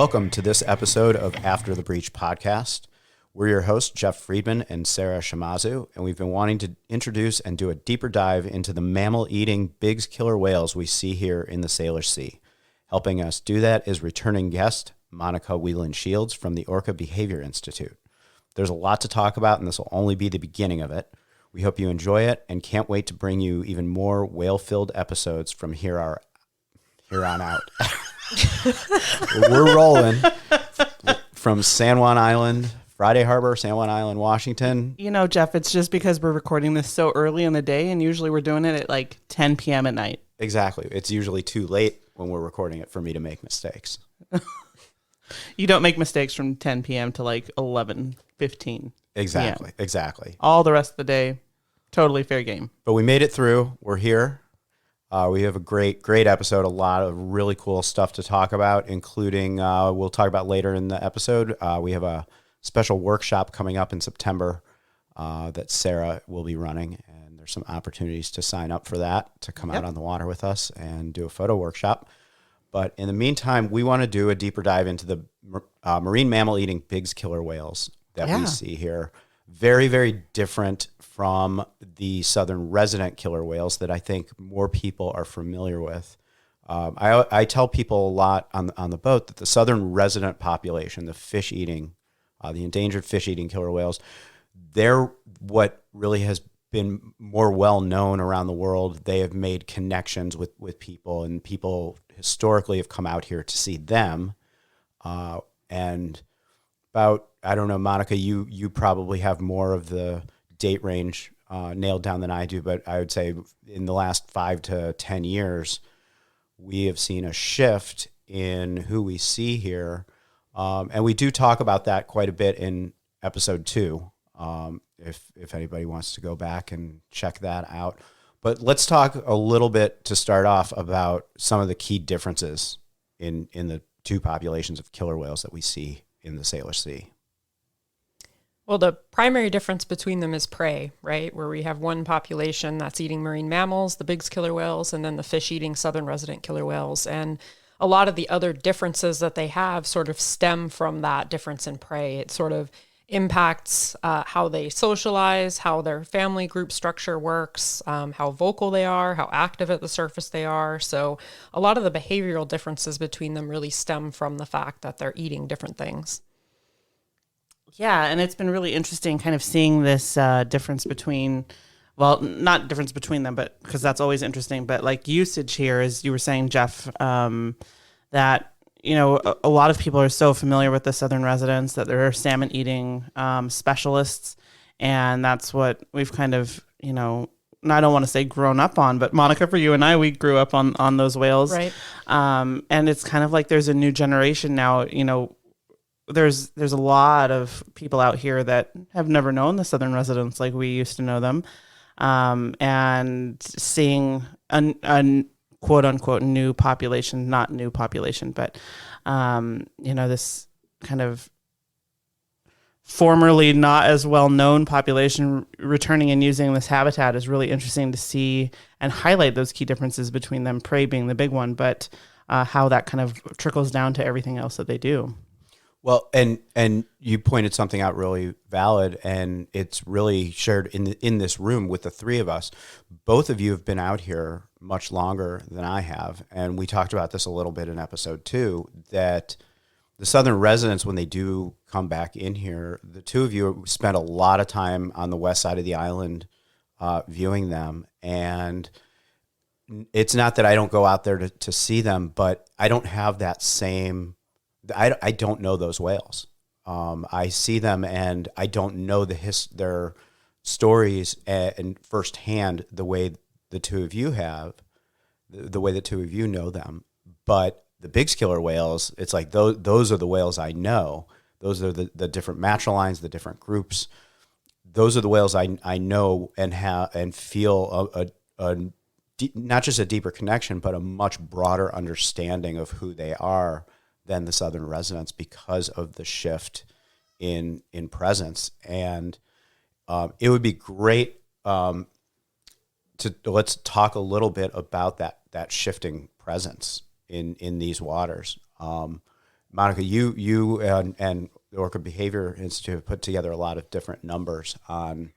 Welcome to this episode of After the Breach podcast. We're your hosts, Jeff Friedman and Sarah Shimazu, and we've been wanting to introduce and do a deeper dive into the mammal-eating Bigg's killer whales we see here in the Salish Sea. Helping us do that is returning guest Monika Wieland Shields from the Orca Behavior Institute. There's a lot to talk about, and this will only be the beginning of it. We hope you enjoy it and can't wait to bring you even more whale-filled episodes from here on out. We're rolling from San Juan Island, Friday Harbor, San Juan Island, Washington. You know, Jeff, it's just because we're recording this so early in the day, and usually we're doing it at like 10 p.m. at night. Exactly. It's usually too late when we're recording it for me to make mistakes. You don't make mistakes from 10 p.m. to like 11:15. Exactly. Exactly. All the rest of the day, totally fair game. But we made it through. We're here. We have a great episode, a lot of really cool stuff to talk about, including, we'll talk about later in the episode. We have a special workshop coming up in September that Sarah will be running, and there's some opportunities to sign up for that, to come out on the water with us and do a photo workshop. But in the meantime, we want to do a deeper dive into the marine mammal-eating Bigg's killer whales that we see here. Very, very different from the southern resident killer whales that I think more people are familiar with. I tell people a lot on the boat that the southern resident population, the fish-eating, the endangered fish-eating killer whales, they're what really has been more well-known around the world. They have made connections with people, and people historically have come out here to see them. And about, I don't know, Monika, you probably have more of the date range nailed down than I do, but I would say in the last 5 to 10 years, we have seen a shift in who we see here. And we do talk about that quite a bit in episode 2, if anybody wants to go back and check that out. But let's talk a little bit to start off about some of the key differences in the two populations of killer whales that we see in the Salish Sea. Well, the primary difference between them is prey, right? Where we have one population that's eating marine mammals, the Bigg's killer whales, and then the fish-eating southern resident killer whales. And a lot of the other differences that they have sort of stem from that difference in prey. It sort of impacts how they socialize, how their family group structure works, how vocal they are, how active at the surface they are. So a lot of the behavioral differences between them really stem from the fact that they're eating different things. Yeah, and it's been really interesting kind of seeing this difference between, well, not difference between them, but because that's always interesting, but like usage here, as you were saying, Jeff, that, you know, a lot of people are so familiar with the southern residents that they're salmon eating specialists. And that's what we've kind of, you know, I don't want to say grown up on, but Monika, for you and I, we grew up on those whales. Right. And it's kind of like there's a new generation now, you know, there's a lot of people out here that have never known the southern residents like we used to know them. And seeing a quote unquote new population, not new population, but, you know, this kind of formerly not as well known population returning and using this habitat is really interesting to see and highlight those key differences between them, prey being the big one, but how that kind of trickles down to everything else that they do. Well, and you pointed something out really valid, and it's really shared in this room with the three of us. Both of you have been out here much longer than I have, and we talked about this a little bit in episode 2, that the southern residents, when they do come back in here, the two of you spent a lot of time on the west side of the island viewing them, and it's not that I don't go out there to see them, but I don't have that same... I don't know those whales. I see them and I don't know their stories and firsthand the way the two of you have, the way the two of you know them. But the Bigg's killer whales, it's like those are the whales I know. Those are the different matrilines, the different groups. Those are the whales I know and have and feel not just a deeper connection, but a much broader understanding of who they are than the southern residents because of the shift in presence. And it would be great let's talk a little bit about that shifting presence in these waters. Monika, you and the Orca Behavior Institute have put together a lot of different numbers on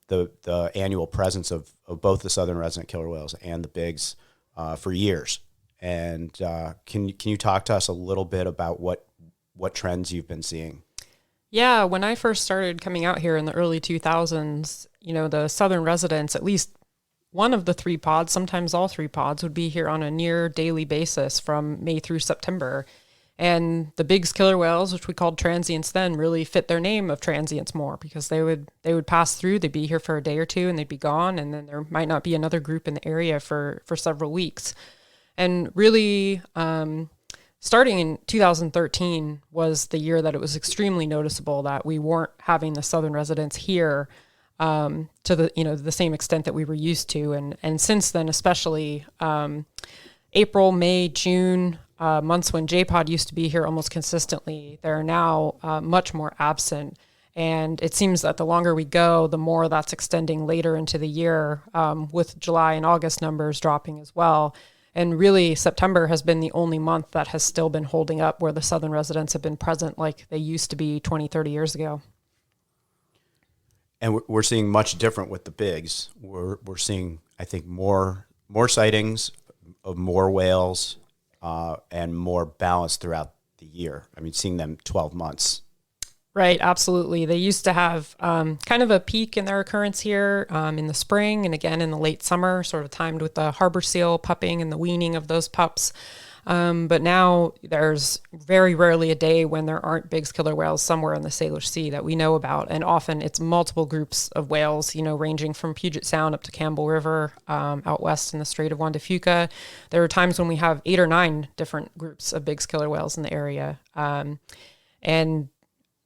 the annual presence of both the southern resident killer whales and the Biggs for years. And can you talk to us a little bit about what trends you've been seeing? Yeah, when I first started coming out here in the early 2000s, the southern residents, at least one of the 3 pods, sometimes all 3 pods, would be here on a near daily basis from May through September. And the Bigg's killer whales, which we called transients then, really fit their name of transients more, because they would pass through, they'd be here for a day or two and they'd be gone, and then there might not be another group in the area for several weeks. And really, starting in 2013 was the year that it was extremely noticeable that we weren't having the southern residents here to the same extent that we were used to. And since then, especially April, May, June, months when J-Pod used to be here almost consistently, they're now much more absent. And it seems that the longer we go, the more that's extending later into the year, with July and August numbers dropping as well. And really, September has been the only month that has still been holding up where the southern residents have been present like they used to be 20, 30 years ago. And we're seeing much different with the Biggs. We're seeing, I think, more sightings of more whales and more balance throughout the year. I mean, seeing them 12 months. Right, absolutely. They used to have kind of a peak in their occurrence here in the spring and again in the late summer, sort of timed with the harbor seal pupping and the weaning of those pups. But now there's very rarely a day when there aren't Bigg's killer whales somewhere in the Salish Sea that we know about. And often it's multiple groups of whales, ranging from Puget Sound up to Campbell River, out west in the Strait of Juan de Fuca. There are times when we have 8 or 9 different groups of Bigg's killer whales in the area. And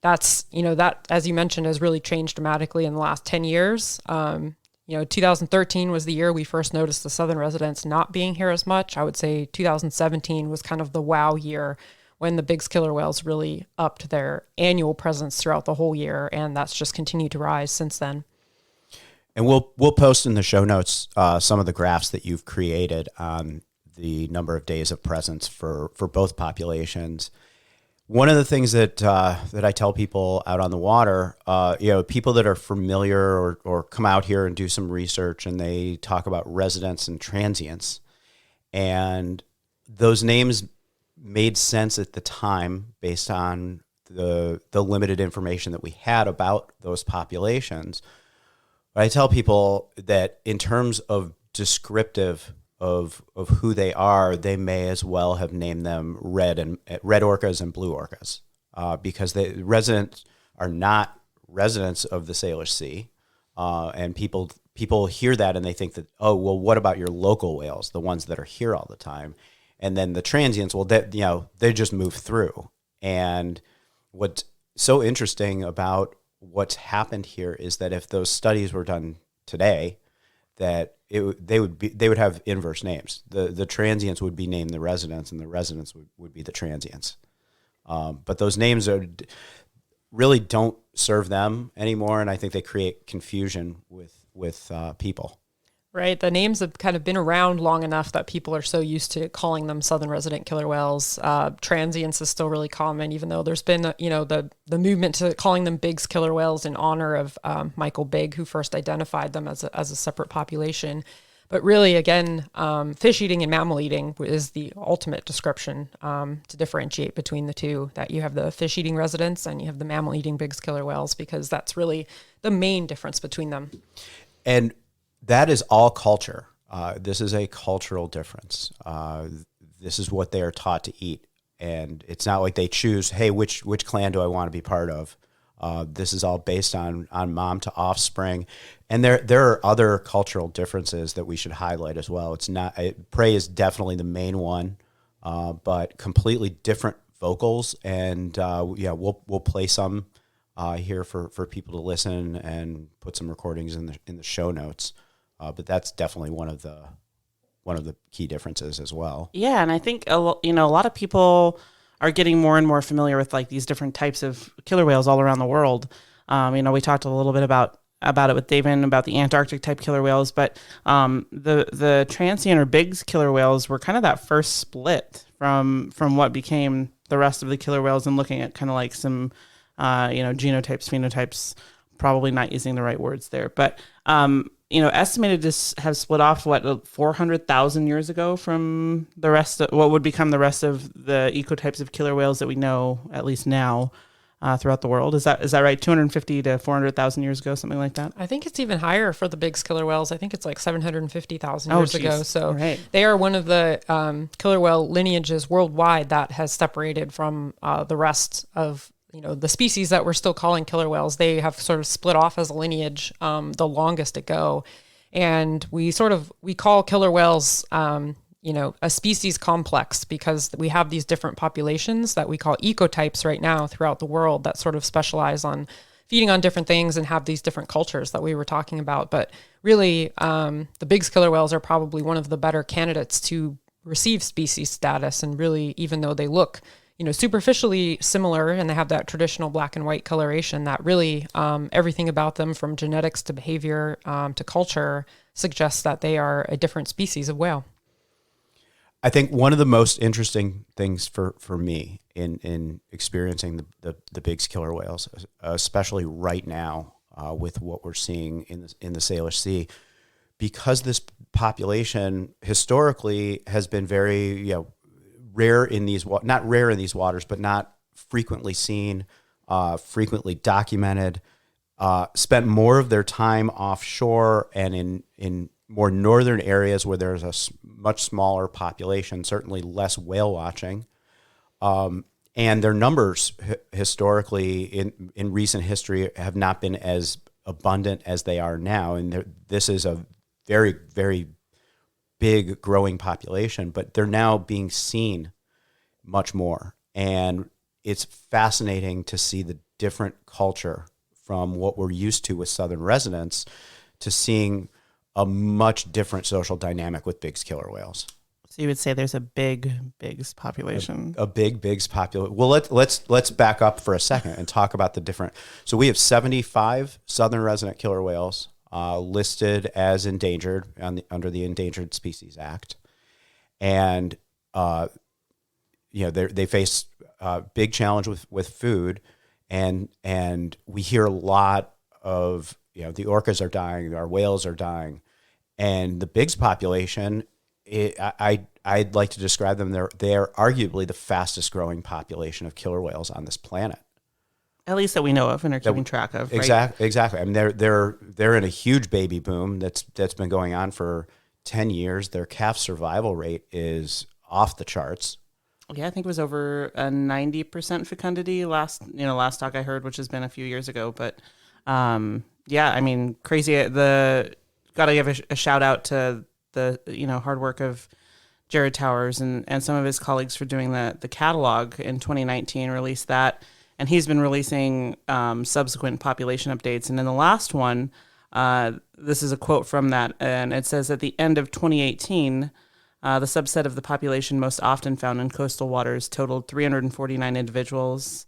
that's, that, as you mentioned, has really changed dramatically in the last 10 years. 2013 was the year we first noticed the southern residents not being here as much. I would say 2017 was kind of the wow year when the Bigg's killer whales really upped their annual presence throughout the whole year, and that's just continued to rise since then. And we'll post in the show notes some of the graphs that you've created on the number of days of presence for both populations. One of the things that I tell people out on the water, people that are familiar or come out here and do some research, and they talk about residents and transients, and those names made sense at the time based on the limited information that we had about those populations. But I tell people that in terms of descriptive of who they are, they may as well have named them red orcas and blue orcas, because the residents are not residents of the Salish Sea, and people hear that and they think that, oh well, what about your local whales, the ones that are here all the time? And then the transients, well, they just move through. And what's so interesting about what's happened here is that if those studies were done today, that they would have inverse names. The transients would be named the residents, and the residents would be the transients. But those names really don't serve them anymore, and I think they create confusion with people. Right. The names have kind of been around long enough that people are so used to calling them southern resident killer whales. Transients is still really common, even though there's been, the movement to calling them Bigg's killer whales in honor of Michael Bigg, who first identified them as a separate population. But really, again, fish eating and mammal eating is the ultimate description to differentiate between the two, that you have the fish eating residents and you have the mammal eating Bigg's killer whales, because that's really the main difference between them. And that is all culture. This is a cultural difference. This is what they are taught to eat. And it's not like they choose, hey, which clan do I want to be part of? This is all based on mom to offspring. And there are other cultural differences that we should highlight as well. It's not, prey is definitely the main one, but completely different vocals. And we'll play some here for people to listen, and put some recordings in the show notes. But that's definitely one of the key differences as well. Yeah, and I think a lot of people are getting more and more familiar with like these different types of killer whales all around the world. We talked a little bit about it with David about the Antarctic type killer whales, but the transient or Bigg's killer whales were kind of that first split from what became the rest of the killer whales and looking at kind of like some, genotypes, phenotypes, probably not using the right words there, but, estimated to have split off 400,000 years ago from the rest of what would become the rest of the ecotypes of killer whales that we know, at least now, throughout the world. Is that right? 250 to 400,000 years ago, something like that? I think it's even higher for the Bigg's killer whales. I think it's like 750,000 years ago. So they are one of the killer whale lineages worldwide that has separated from the rest of the species that we're still calling killer whales. They have sort of split off as a lineage the longest ago. And we call killer whales, a species complex because we have these different populations that we call ecotypes right now throughout the world that sort of specialize on feeding on different things and have these different cultures that we were talking about. But really, the Bigg's killer whales are probably one of the better candidates to receive species status. And really, even though they look superficially similar and they have that traditional black and white coloration, that really everything about them from genetics to behavior to culture suggests that they are a different species of whale. I think one of the most interesting things for me in experiencing the Bigg's killer whales, especially right now with what we're seeing in the Salish Sea, because this population historically has been very, rare in these, not rare in these waters, but not frequently seen, frequently documented, spent more of their time offshore and in more northern areas where there's a much smaller population, certainly less whale watching. And their numbers historically in recent history have not been as abundant as they are now. And this is a very, very big growing population, but they're now being seen much more. And it's fascinating to see the different culture from what we're used to with Southern residents to seeing a much different social dynamic with Bigg's killer whales. So you would say there's a big Bigg's population. A big Bigg's population. Well, let's back up for a second and talk about the different. So we have 75 Southern resident killer whales listed as endangered under the Endangered Species Act, and they face a big challenge with food, and we hear a lot of the orcas are dying, our whales are dying, and the Bigg's population. I'd like to describe them. They're arguably the fastest growing population of killer whales on this planet. At least that we know of and are keeping track of. Right? Exactly. I mean, they're in a huge baby boom that's been going on for 10 years. Their calf survival rate is off the charts. Yeah, I think it was over a 90% fecundity last talk I heard, which has been a few years ago. But crazy. Got to give a shout out to the hard work of Jared Towers and some of his colleagues for doing the catalog in 2019. Released that. And he's been releasing subsequent population updates. And in the last one, this is a quote from that, and it says, at the end of 2018, the subset of the population most often found in coastal waters totaled 349 individuals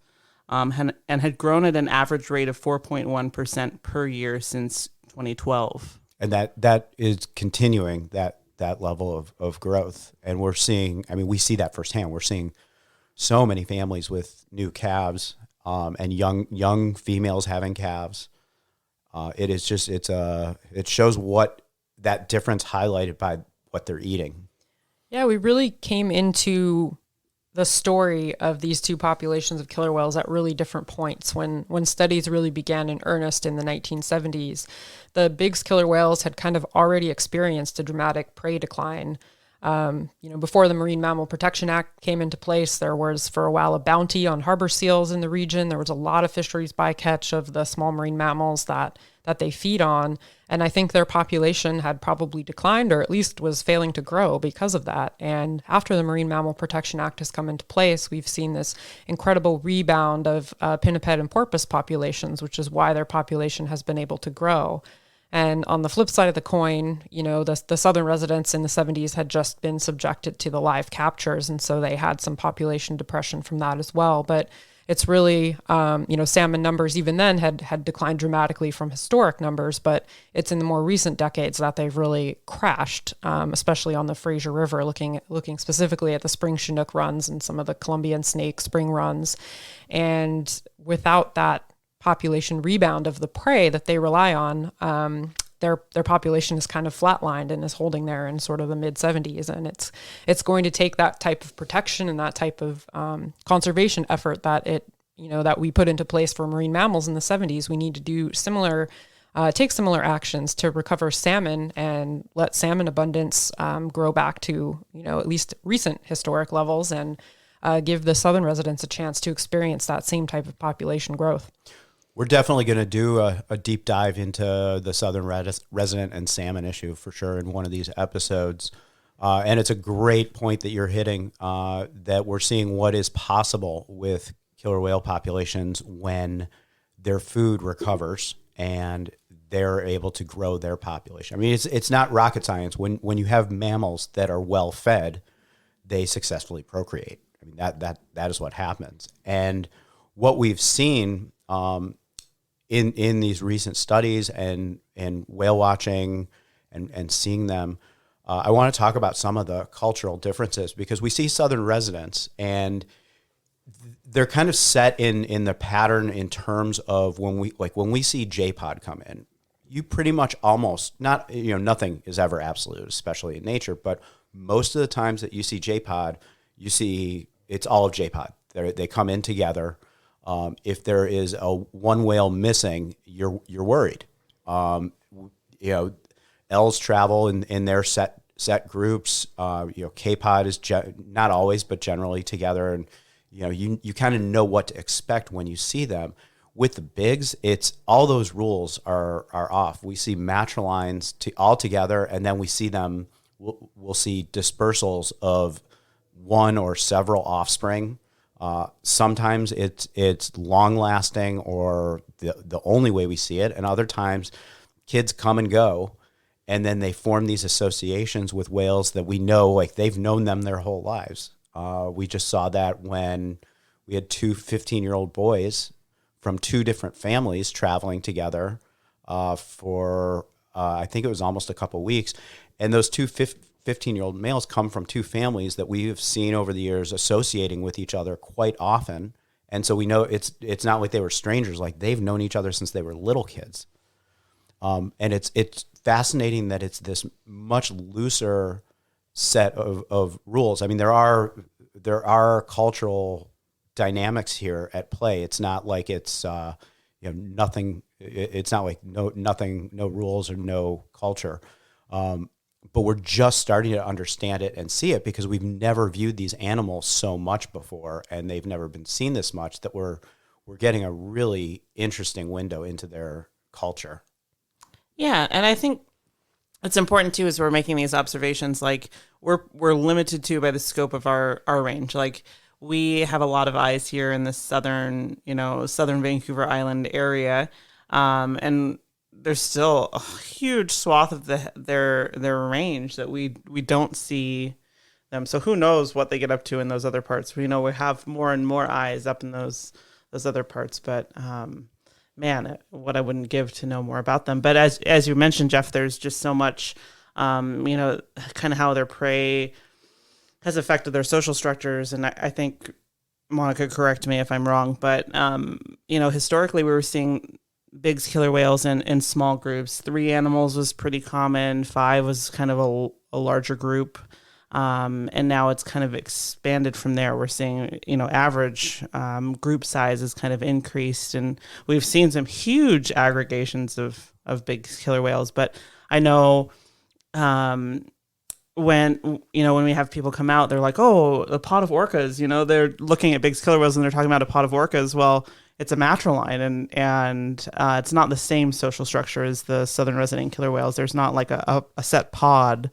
and had grown at an average rate of 4.1% per year since 2012. And that is continuing that level of growth. And we're seeing, we see that firsthand. We're seeing so many families with new calves and young females having calves. It shows what that difference highlighted by what they're eating. Yeah, we really came into the story of these two populations of killer whales at really different points. When studies really began in earnest in the 1970s, the Bigg's killer whales had kind of already experienced a dramatic prey decline. Before the Marine Mammal Protection Act came into place, there was for a while a bounty on harbor seals in the region. There was a lot of fisheries bycatch of the small marine mammals that they feed on. And I think their population had probably declined, or at least was failing to grow because of that. And after the Marine Mammal Protection Act has come into place, we've seen this incredible rebound of pinniped and porpoise populations, which is why their population has been able to grow. And on the flip side of the coin, the southern residents in the 70s had just been subjected to the live captures, and so they had some population depression from that as well. But it's really, salmon numbers even then had declined dramatically from historic numbers, but it's in the more recent decades that they've really crashed, especially on the Fraser River, looking specifically at the spring Chinook runs and some of the Columbian snake spring runs. And without that population rebound of the prey that they rely on, their population is kind of flatlined and is holding there in sort of the mid 70s. And it's going to take that type of protection and that type of conservation effort that we put into place for marine mammals in the 70s. We need to do take similar actions to recover salmon and let salmon abundance grow back to, at least recent historic levels, and give the southern residents a chance to experience that same type of population growth. We're definitely going to do a deep dive into the southern resident and salmon issue for sure in one of these episodes. And it's a great point that you're hitting, that we're seeing what is possible with killer whale populations when their food recovers and they're able to grow their population. I mean, it's not rocket science. When you have mammals that are well fed, they successfully procreate. I mean, that is what happens. And what we've seen in these recent studies and whale watching and seeing them, I want to talk about some of the cultural differences, because we see southern residents and they're kind of set in the pattern in terms of when we see J-pod come in, you pretty much almost nothing is ever absolute, especially in nature, but most of the times that you see J-pod, you see it's all of J-pod. They come in together. If there is one whale missing, you're worried. L's travel in their set groups. K-pod is not always, but generally together, and you kind of know what to expect when you see them. With the Biggs, it's all those rules are off. We see matrilines all together, and then we see them. We'll see dispersals of one or several offspring. Sometimes it's long lasting or the only way we see it. And other times kids come and go, and then they form these associations with whales that we know, like they've known them their whole lives. We just saw that when we had two 15-year-old boys from two different families traveling together for, I think it was almost a couple weeks. And those two 15-year-old males come from two families that we have seen over the years associating with each other quite often. And so we know it's not like they were strangers, like they've known each other since they were little kids. And it's fascinating that it's this much looser set of rules. I mean, there are cultural dynamics here at play. It's not like it's nothing. It's not like no rules or no culture. But we're just starting to understand it and see it because we've never viewed these animals so much before, and they've never been seen this much, that we're getting a really interesting window into their culture. Yeah, and I think it's important too as we're making these observations. Like we're limited to by the scope of our range. Like we have a lot of eyes here in the southern Vancouver Island area, and there's still a huge swath of their range that we don't see them. So who knows what they get up to in those other parts? We know we have more and more eyes up in those other parts, but man, what I wouldn't give to know more about them. But as you mentioned, Jeff, there's just so much, kind of how their prey has affected their social structures. And I think, Monika, correct me if I'm wrong, but, historically we were seeing Bigg's killer whales in small groups. 3 animals was pretty common. 5 was kind of a larger group. And now it's kind of expanded from there. We're seeing, average group size has kind of increased, and we've seen some huge aggregations of big killer whales. But I know when we have people come out, they're like, oh, a pod of orcas, they're looking at Bigg's killer whales and they're talking about a pod of orcas. Well, it's a matriline, and it's not the same social structure as the southern resident killer whales. There's not like a set pod.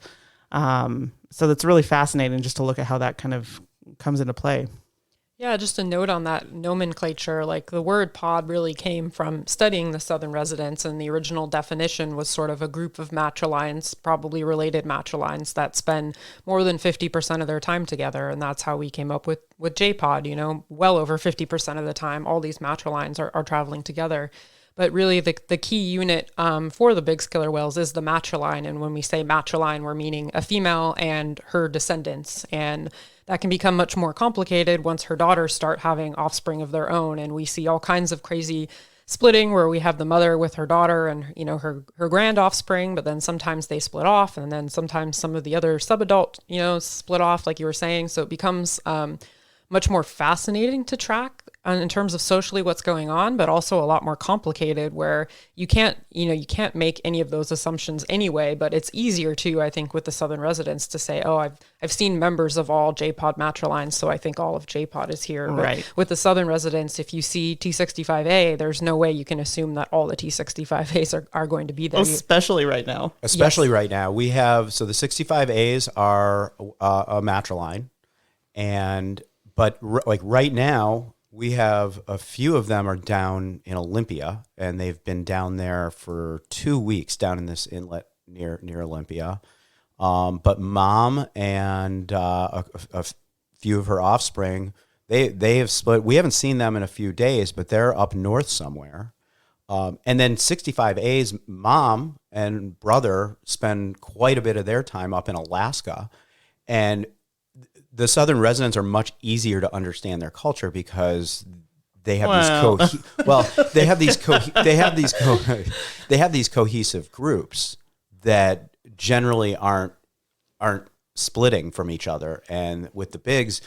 So that's really fascinating just to look at how that kind of comes into play. Yeah, just a note on that nomenclature, like the word pod really came from studying the southern residents, and the original definition was sort of a group of matrilines, probably related matrilines, that spend more than 50% of their time together. And that's how we came up with J-pod, well over 50% of the time, all these matrilines are traveling together. But really the key unit for the Bigg's killer whales is the matriline. And when we say matriline, we're meaning a female and her descendants. And that can become much more complicated once her daughters start having offspring of their own. And we see all kinds of crazy splitting where we have the mother with her daughter and, her grand offspring, but then sometimes they split off. And then sometimes some of the other subadult, split off, like you were saying. So it becomes much more fascinating to track in terms of socially what's going on, but also a lot more complicated where you can't make any of those assumptions anyway, but it's easier to, I think, with the southern residents to say, oh, I've seen members of all J-pod matrilines, so I think all of J-pod is here. Right. But with the southern residents, if you see T65A, there's no way you can assume that all the T65As are going to be there. Especially right now. Right now. We have, so the 65As are a matriline, but right now, we have a few of them are down in Olympia, and they've been down there for 2 weeks down in this inlet near Olympia. But mom and a few of her offspring, they have split. We haven't seen them in a few days, but they're up north somewhere. And then 65A's mom and brother spend quite a bit of their time up in Alaska, and the southern residents are much easier to understand their culture because they have these cohesive groups that generally aren't splitting from each other. And with the Biggs,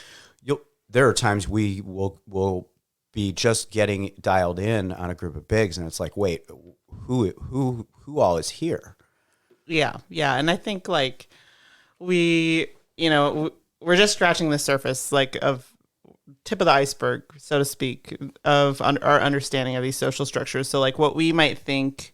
there are times we will be just getting dialed in on a group of Biggs, and it's like, wait, who all is here? Yeah, and I think we're just scratching the surface, of tip of the iceberg, so to speak, of our understanding of these social structures. So what we might think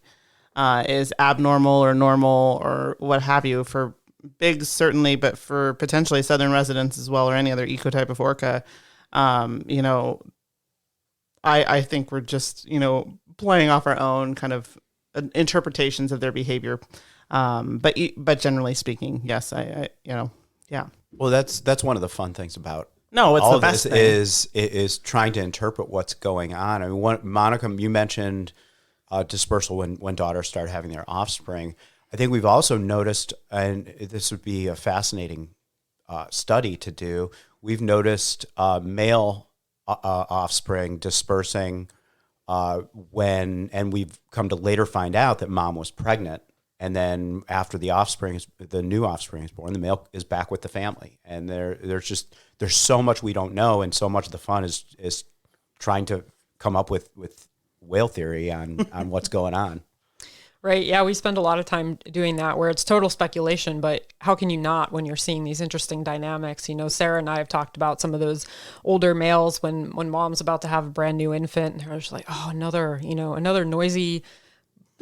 is abnormal or normal or what have you for Biggs, certainly, but for potentially southern residents as well, or any other ecotype of orca, I think we're just, playing off our own kind of interpretations of their behavior. But generally speaking, yes, yeah. Well, that's one of the fun things about it's all the of best this thing. is trying to interpret what's going on. I mean, Monika, you mentioned dispersal when daughters start having their offspring. I think we've also noticed, and this would be a fascinating study to do. We've noticed male offspring dispersing and we've come to later find out that mom was pregnant. And then after the new offspring is born, the male is back with the family. And there's so much we don't know, and so much of the fun is trying to come up with whale theory on what's going on. Right. Yeah, we spend a lot of time doing that where it's total speculation, but how can you not when you're seeing these interesting dynamics? Sarah and I have talked about some of those older males when mom's about to have a brand new infant, and they're just like, oh, another noisy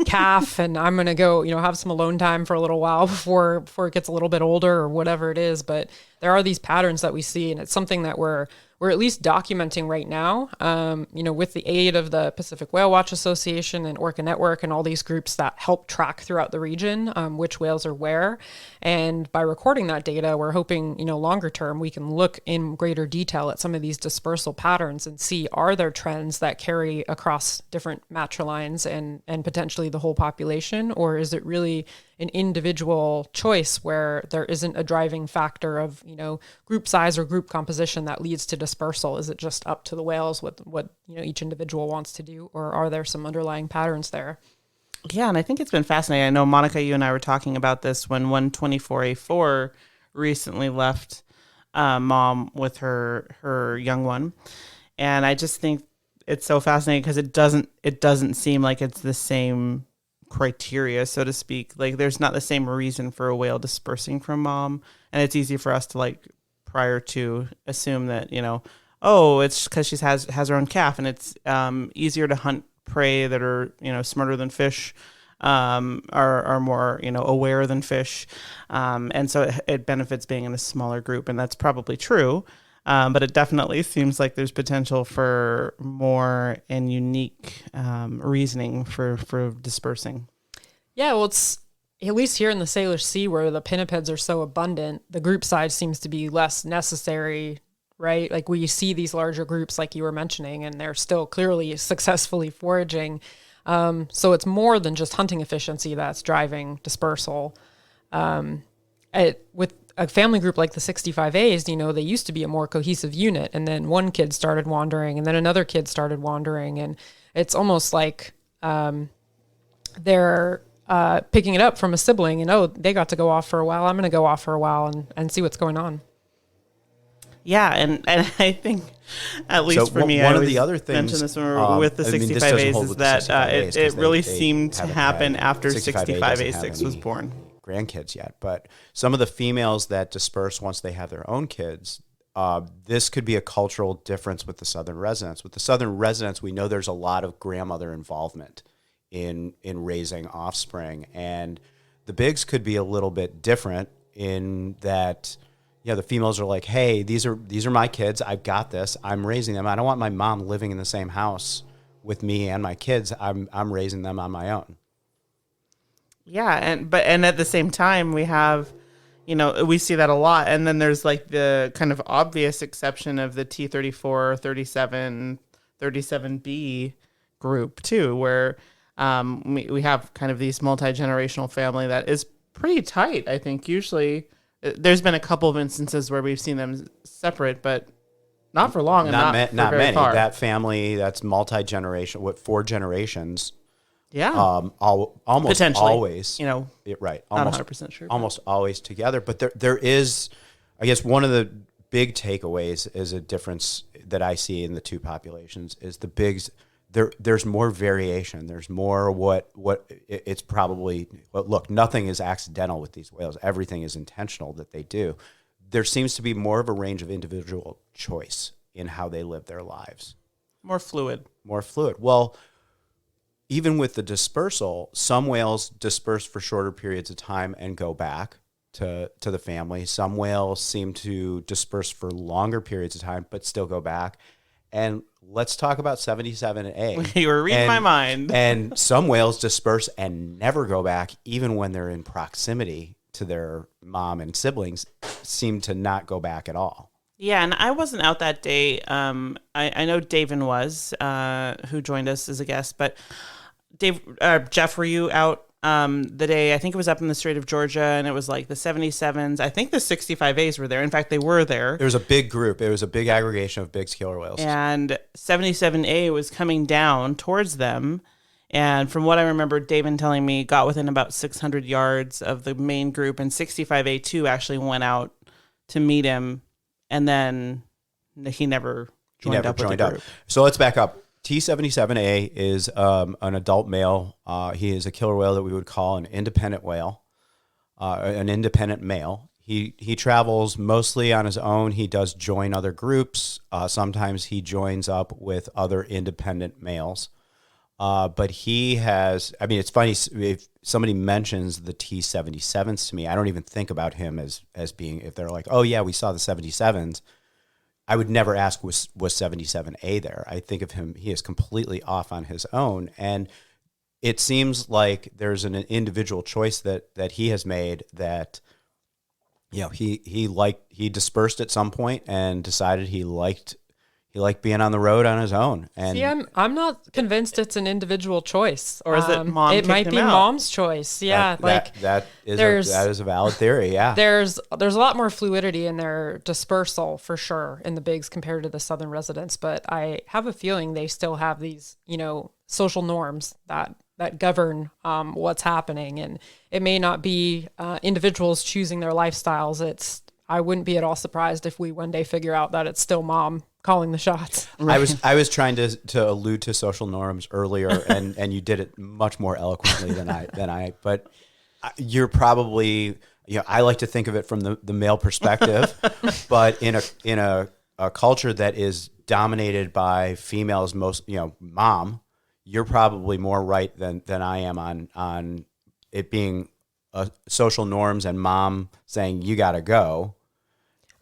calf, and I'm going to go, have some alone time for a little while before it gets a little bit older or whatever it is. But there are these patterns that we see, and it's something that we're at least documenting right now, with the aid of the Pacific Whale Watch Association and Orca Network and all these groups that help track throughout the region which whales are where. And by recording that data, we're hoping, longer term, we can look in greater detail at some of these dispersal patterns and see, are there trends that carry across different matrilines and potentially the whole population, or is it really an individual choice where there isn't a driving factor of, group size or group composition that leads to dispersal? Is it just up to the whales what each individual wants to do, or are there some underlying patterns there? Yeah, and I think it's been fascinating. I know, Monika, you and I were talking about this when 124A4 recently left mom with her young one. And I just think it's so fascinating because it doesn't seem like it's the same criteria, so to speak. There's not the same reason for a whale dispersing from mom. And it's easy for us to prior to assume that, it's because she has her own calf, and it's easier to hunt prey that are, smarter than fish, are more, aware than fish. And so it benefits being in a smaller group, and that's probably true. But it definitely seems like there's potential for more and unique reasoning for dispersing. Yeah, well, it's at least here in the Salish Sea where the pinnipeds are so abundant, the group size seems to be less necessary, right? Like we see these larger groups like you were mentioning, and they're still clearly successfully foraging. So it's more than just hunting efficiency that's driving dispersal. With a family group like the 65As, you know, they used to be a more cohesive unit, and then one kid started wandering, and then another kid started wandering, and it's almost like they're picking it up from a sibling, and they got to go off for a while. I'm going to go off for a while and see what's going on. Yeah, and I think, at least So for me, one I of the other things, mentioned this when we were with the I mean, this 65As, doesn't hold is with the that 65As it 'cause really they seemed to haven't happen had- after 65A doesn't have 65A6 was any born. grandkids yet, but some of the females that disperse once they have their own kids, this could be a cultural difference with the southern residents. With the southern residents, we know there's a lot of grandmother involvement in raising offspring, and the Biggs could be a little bit different in that. Yeah, the females are like, hey, these are my kids. I've got this. I'm raising them. I don't want my mom living in the same house with me and my kids. I'm raising them on my own. Yeah, and at the same time, we have, we see that a lot. And then there's like the kind of obvious exception of the T34, 37, 37B group too, where we have kind of these multi-generational family that is pretty tight. I think usually there's been a couple of instances where we've seen them separate, but not for long and not for very many. far. That family that's multi-generation, 4 generations. Yeah, Almost potentially, always. Right. not Almost 100% sure. almost always together. But there is, I guess, one of the big takeaways is a difference that I see in the two populations is the Biggs. There's more variation. There's more what it's probably. Well, look, nothing is accidental with these whales. Everything is intentional that they do. There seems to be more of a range of individual choice in how they live their lives. More fluid. Well, even with the dispersal, some whales disperse for shorter periods of time and go back to the family. Some whales seem to disperse for longer periods of time but still go back. And let's talk about 77A. You were reading my mind. And some whales disperse and never go back, even when they're in proximity to their mom and siblings, seem to not go back at all. Yeah, and I wasn't out that day. I know Davin was, who joined us as a guest, but Jeff, were you out the day? I think it was up in the Strait of Georgia, and it was like the 77s. I think the 65As were there. In fact, they were there. There was a big group. It was a big aggregation of Bigg's killer whales. And 77A was coming down towards them. And from what I remember, Davin telling me, got within about 600 yards of the main group, and 65A2 actually went out to meet him, and then he never joined up with the group. So let's back up. T77A is an adult male. He is a killer whale that we would call an independent whale, an independent male. He travels mostly on his own. He does join other groups. Sometimes he joins up with other independent males. But he has, I mean, it's funny if somebody mentions the T77s to me, I don't even think about him as being, if they're like, oh yeah, we saw the 77s. I would never ask, was 77A there? I think of him, he is completely off on his own. And it seems like there's an individual choice that he has made that, he dispersed at some point and decided he liked being on the road on his own. And see, I'm not convinced it's an individual choice, or is it mom? It might kicked be him out? mom's choice. Yeah, that is a valid theory. Yeah, there's a lot more fluidity in their dispersal for sure in the Biggs compared to the southern residents. But I have a feeling they still have these, social norms that govern what's happening, and it may not be individuals choosing their lifestyles. I wouldn't be at all surprised if we one day figure out that it's still mom calling the shots. Right. I was trying to allude to social norms earlier, and you did it much more eloquently than I. But you're probably, I like to think of it from the male perspective, but in a culture that is dominated by females, most mom, you're probably more right than I am on it being social norms and mom saying you got to go.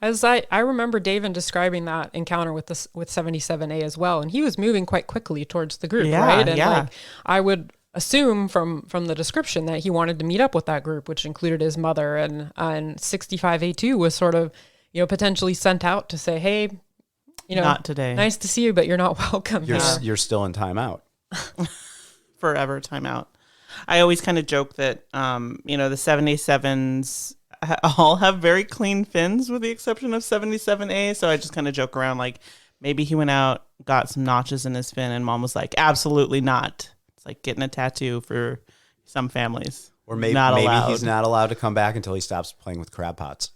As I remember David describing that encounter with 77A as well, and he was moving quite quickly towards the group, right? And like I would assume from the description that he wanted to meet up with that group, which included his mother, and 65A2 was sort of, potentially sent out to say, hey, not today. Nice to see you, but you're not welcome. You're still in timeout. Forever timeout. I always kind of joke that the 77s all have very clean fins with the exception of 77A. So I just kind of joke around like maybe he went out, got some notches in his fin, and mom was like, absolutely not. It's like getting a tattoo for some families. Or maybe he's not allowed to come back until he stops playing with crab pots.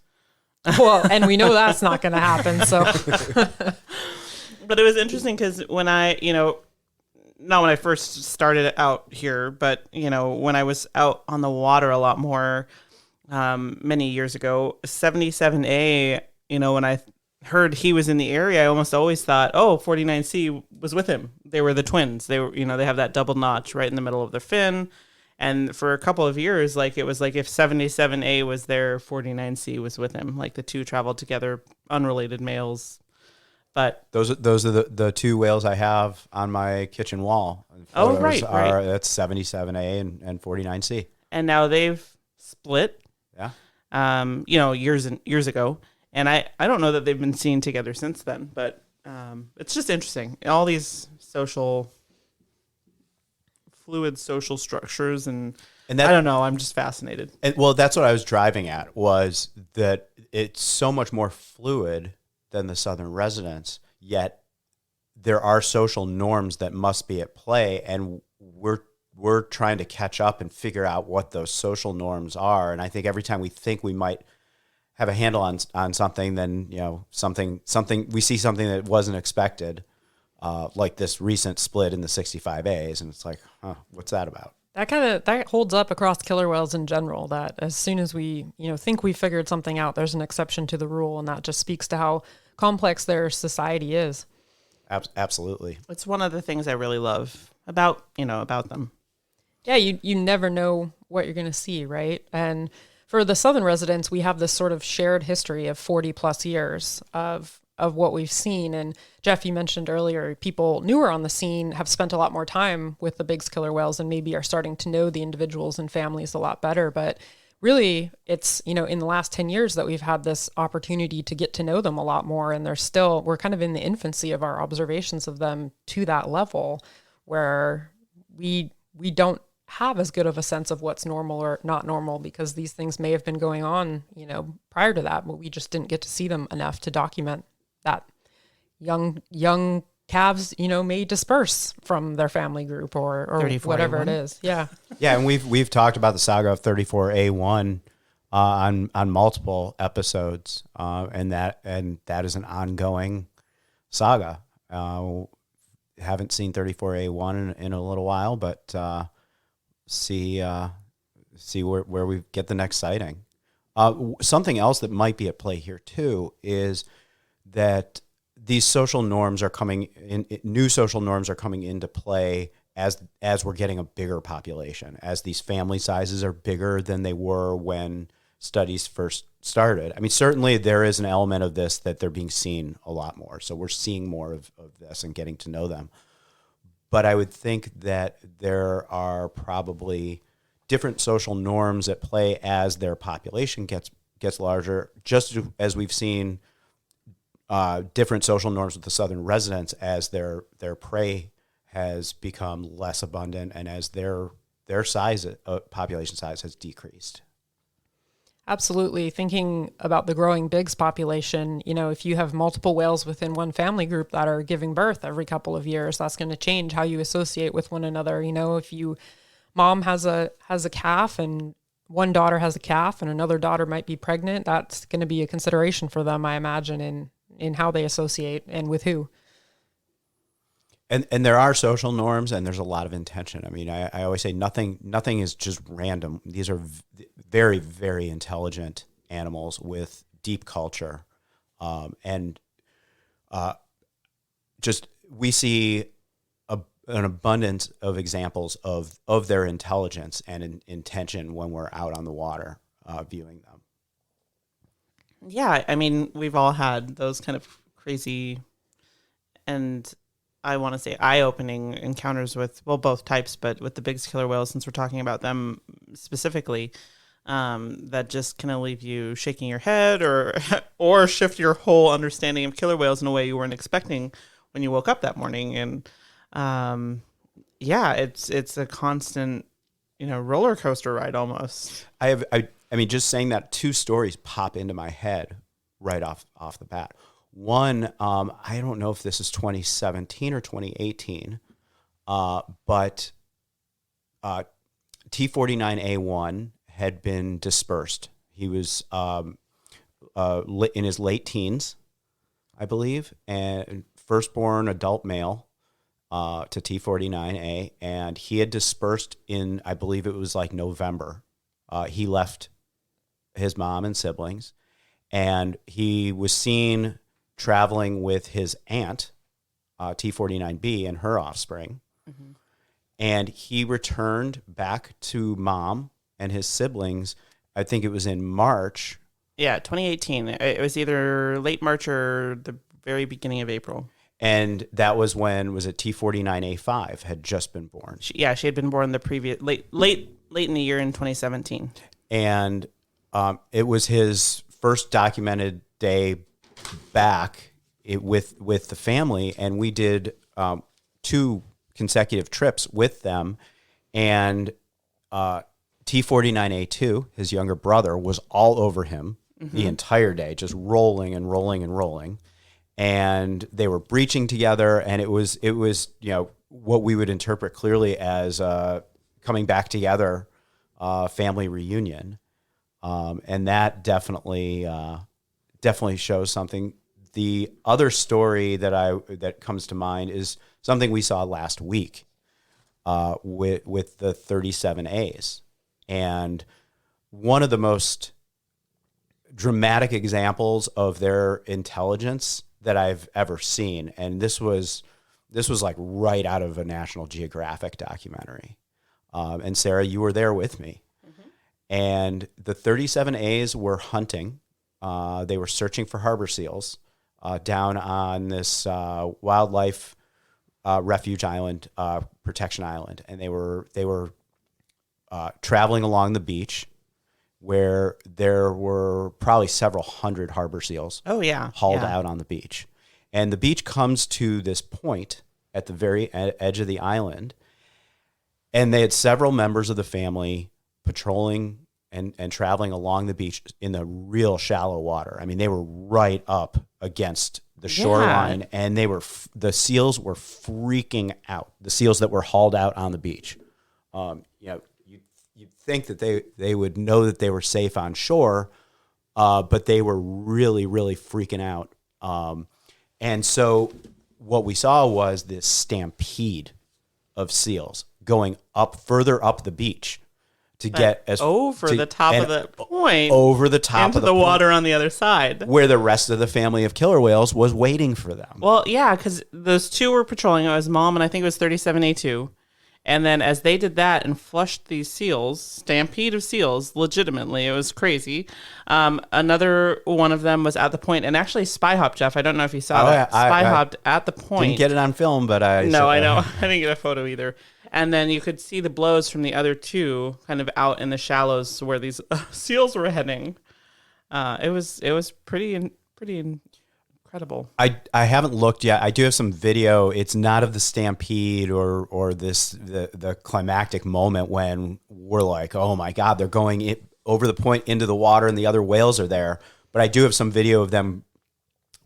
Well, and we know that's not going to happen. So, but it was interesting because when I, not when I first started out here, but when I was out on the water a lot more, many years ago, 77A, when I heard he was in the area, I almost always thought, 49C was with him. They were the twins. They were, they have that double notch right in the middle of their fin. And for a couple of years, like it was like if 77A was there, 49C was with him. Like the two traveled together, unrelated males. But those are the two whales I have on my kitchen wall. Right. That's 77A and 49C. And now they've split. Yeah. Years ago. And I don't know that they've been seen together since then, but it's just interesting. All these fluid social structures and that, I don't know, I'm just fascinated. And well, that's what I was driving at, was that it's so much more fluid than the southern residents, yet there are social norms that must be at play, and we're trying to catch up and figure out what those social norms are. And I think every time we think we might have a handle on something, then something we see something that wasn't expected, like this recent split in the 65As, and it's like, what's that about? That holds up across killer whales in general, that as soon as we think we figured something out, there's an exception to the rule, and that just speaks to how complex their society is. Absolutely. It's one of the things I really love about them. Yeah, you never know what you're going to see, right? And for the southern residents, we have this sort of shared history of 40 plus years of what we've seen. And Jeff, you mentioned earlier, people newer on the scene have spent a lot more time with the Bigg's killer whales and maybe are starting to know the individuals and families a lot better. But really, it's, in the last 10 years that we've had this opportunity to get to know them a lot more. And we're kind of in the infancy of our observations of them to that level where we don't have as good of a sense of what's normal or not normal, because these things may have been going on, prior to that, but we just didn't get to see them enough to document that. Young calves, may disperse from their family group or whatever it is. Yeah. Yeah. And we've talked about the saga of 34A1 on multiple episodes. And that is an ongoing saga. Haven't seen 34A1 in a little while, but see where we get the next sighting. Something else that might be at play here too is that these social norms are coming in. New social norms are coming into play as we're getting a bigger population, as these family sizes are bigger than they were when studies first started. I mean, certainly there is an element of this that they're being seen a lot more. So we're seeing more of this and getting to know them. But I would think that there are probably different social norms at play as their population gets larger, just as we've seen different social norms with the southern residents as their prey has become less abundant and as their size, population size, has decreased. Absolutely. Thinking about the growing Bigg's population, if you have multiple whales within one family group that are giving birth every couple of years, that's going to change how you associate with one another. If mom has a calf and one daughter has a calf and another daughter might be pregnant, that's going to be a consideration for them, I imagine, in how they associate and with who. And there are social norms, and there's a lot of intention. I mean, I always say nothing is just random. These are very, very intelligent animals with deep culture, and just we see an abundance of examples of their intelligence and intention when we're out on the water viewing them. Yeah, I mean, we've all had those kind of crazy and I want to say eye-opening encounters with, well, both types, but with the Bigg's killer whales, since we're talking about them specifically, that just kind of leave you shaking your head or shift your whole understanding of killer whales in a way you weren't expecting when you woke up that morning. And yeah, it's a constant, roller coaster ride almost. I mean, just saying that, two stories pop into my head right off the bat. One, I don't know if this is 2017 or 2018, but T49A1 had been dispersed. He was in his late teens, I believe, and firstborn adult male to T49A, and he had dispersed in, I believe it was like November. He left his mom and siblings, and he was seen traveling with his aunt, T49B, and her offspring. Mm-hmm. And he returned back to mom and his siblings, I think it was in March. Yeah, 2018. It was either late March or the very beginning of April. And that was when, was it T49A5 had just been born? She had been born the previous, late in the year in 2017. And it was his first documented day back with the family, and we did 2 consecutive trips with them, and T49A2, his younger brother, was all over him the entire day, just rolling and rolling and rolling, and they were breaching together, and it was what we would interpret clearly as coming back together, family reunion, and that definitely shows something. The other story that comes to mind is something we saw last week with the 37As. And one of the most dramatic examples of their intelligence that I've ever seen, and this was like right out of a National Geographic documentary. And Sarah, you were there with me. Mm-hmm. And the 37As were hunting. They were searching for harbor seals down on this wildlife refuge island, protection island, and they were traveling along the beach where there were probably several hundred harbor seals. Oh yeah, hauled out on the beach, and the beach comes to this point at the very edge of the island, and they had several members of the family patrolling and traveling along the beach in the real shallow water. I mean, they were right up against the shoreline, and the seals were freaking out. The seals that were hauled out on the beach. You'd think that they would know that they were safe on shore, but they were really, really freaking out. And so what we saw was this stampede of seals going further up the beach to get over the top of the point, over the top into of the water on the other side, where the rest of the family of killer whales was waiting for them. Well, yeah, because those 2 were patrolling. It was mom and I think it was 37A2. And then as they did that and flushed these seals, stampede of seals, legitimately, it was crazy. Another one of them was at the point, and actually spy hopped, Jeff. I don't know if you saw that. Spy hopped at the point. Didn't get it on film, but I know. I didn't get a photo either. And then you could see the blows from the other 2 kind of out in the shallows where these seals were heading. It was pretty incredible. I haven't looked yet. I do have some video. It's not of the stampede or the climactic moment when we're like, oh my God, they're going over the point into the water and the other whales are there. But I do have some video of them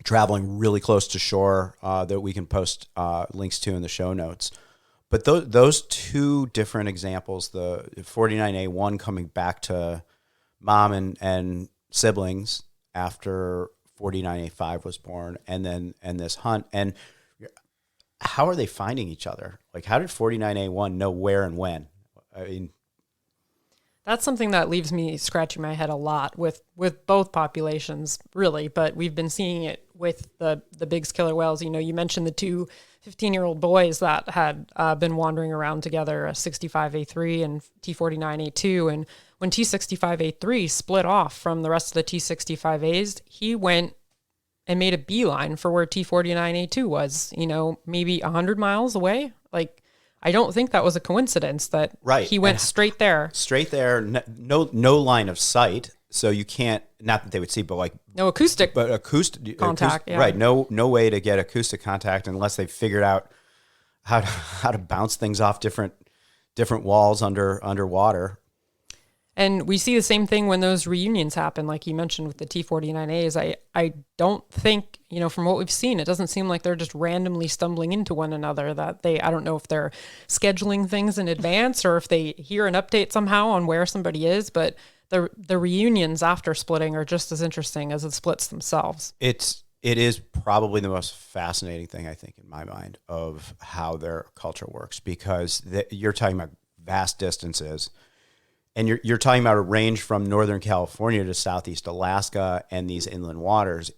traveling really close to shore that we can post links to in the show notes. But those 2 different examples, the 49A1 coming back to mom and siblings after 49A5 was born, and this hunt, and how are they finding each other? Like, how did 49A1 know where and when? I mean, that's something that leaves me scratching my head a lot with both populations, really. But we've been seeing it with the Bigg's killer whales. You mentioned the 2 15-year-old boys that had been wandering around together, a 65A3 and T49A2, and when T65A3 split off from the rest of the T65As, he went and made a beeline for where T49A2 was, maybe 100 miles away. Like, I don't think that was a coincidence that he went straight there. Straight there, no line of sight, so you can't, not that they would see, but like... No acoustic contact. Yeah. Right, no way to get acoustic contact unless they figured out how to bounce things off different walls underwater. And we see the same thing when those reunions happen, like you mentioned with the T49As. I don't think, from what we've seen, it doesn't seem like they're just randomly stumbling into one another, that I don't know if they're scheduling things in advance or if they hear an update somehow on where somebody is, but the reunions after splitting are just as interesting as the splits themselves. It is probably the most fascinating thing, I think, in my mind, of how their culture works, because you're talking about vast distances. And you're talking about a range from Northern California to Southeast Alaska and these inland waters.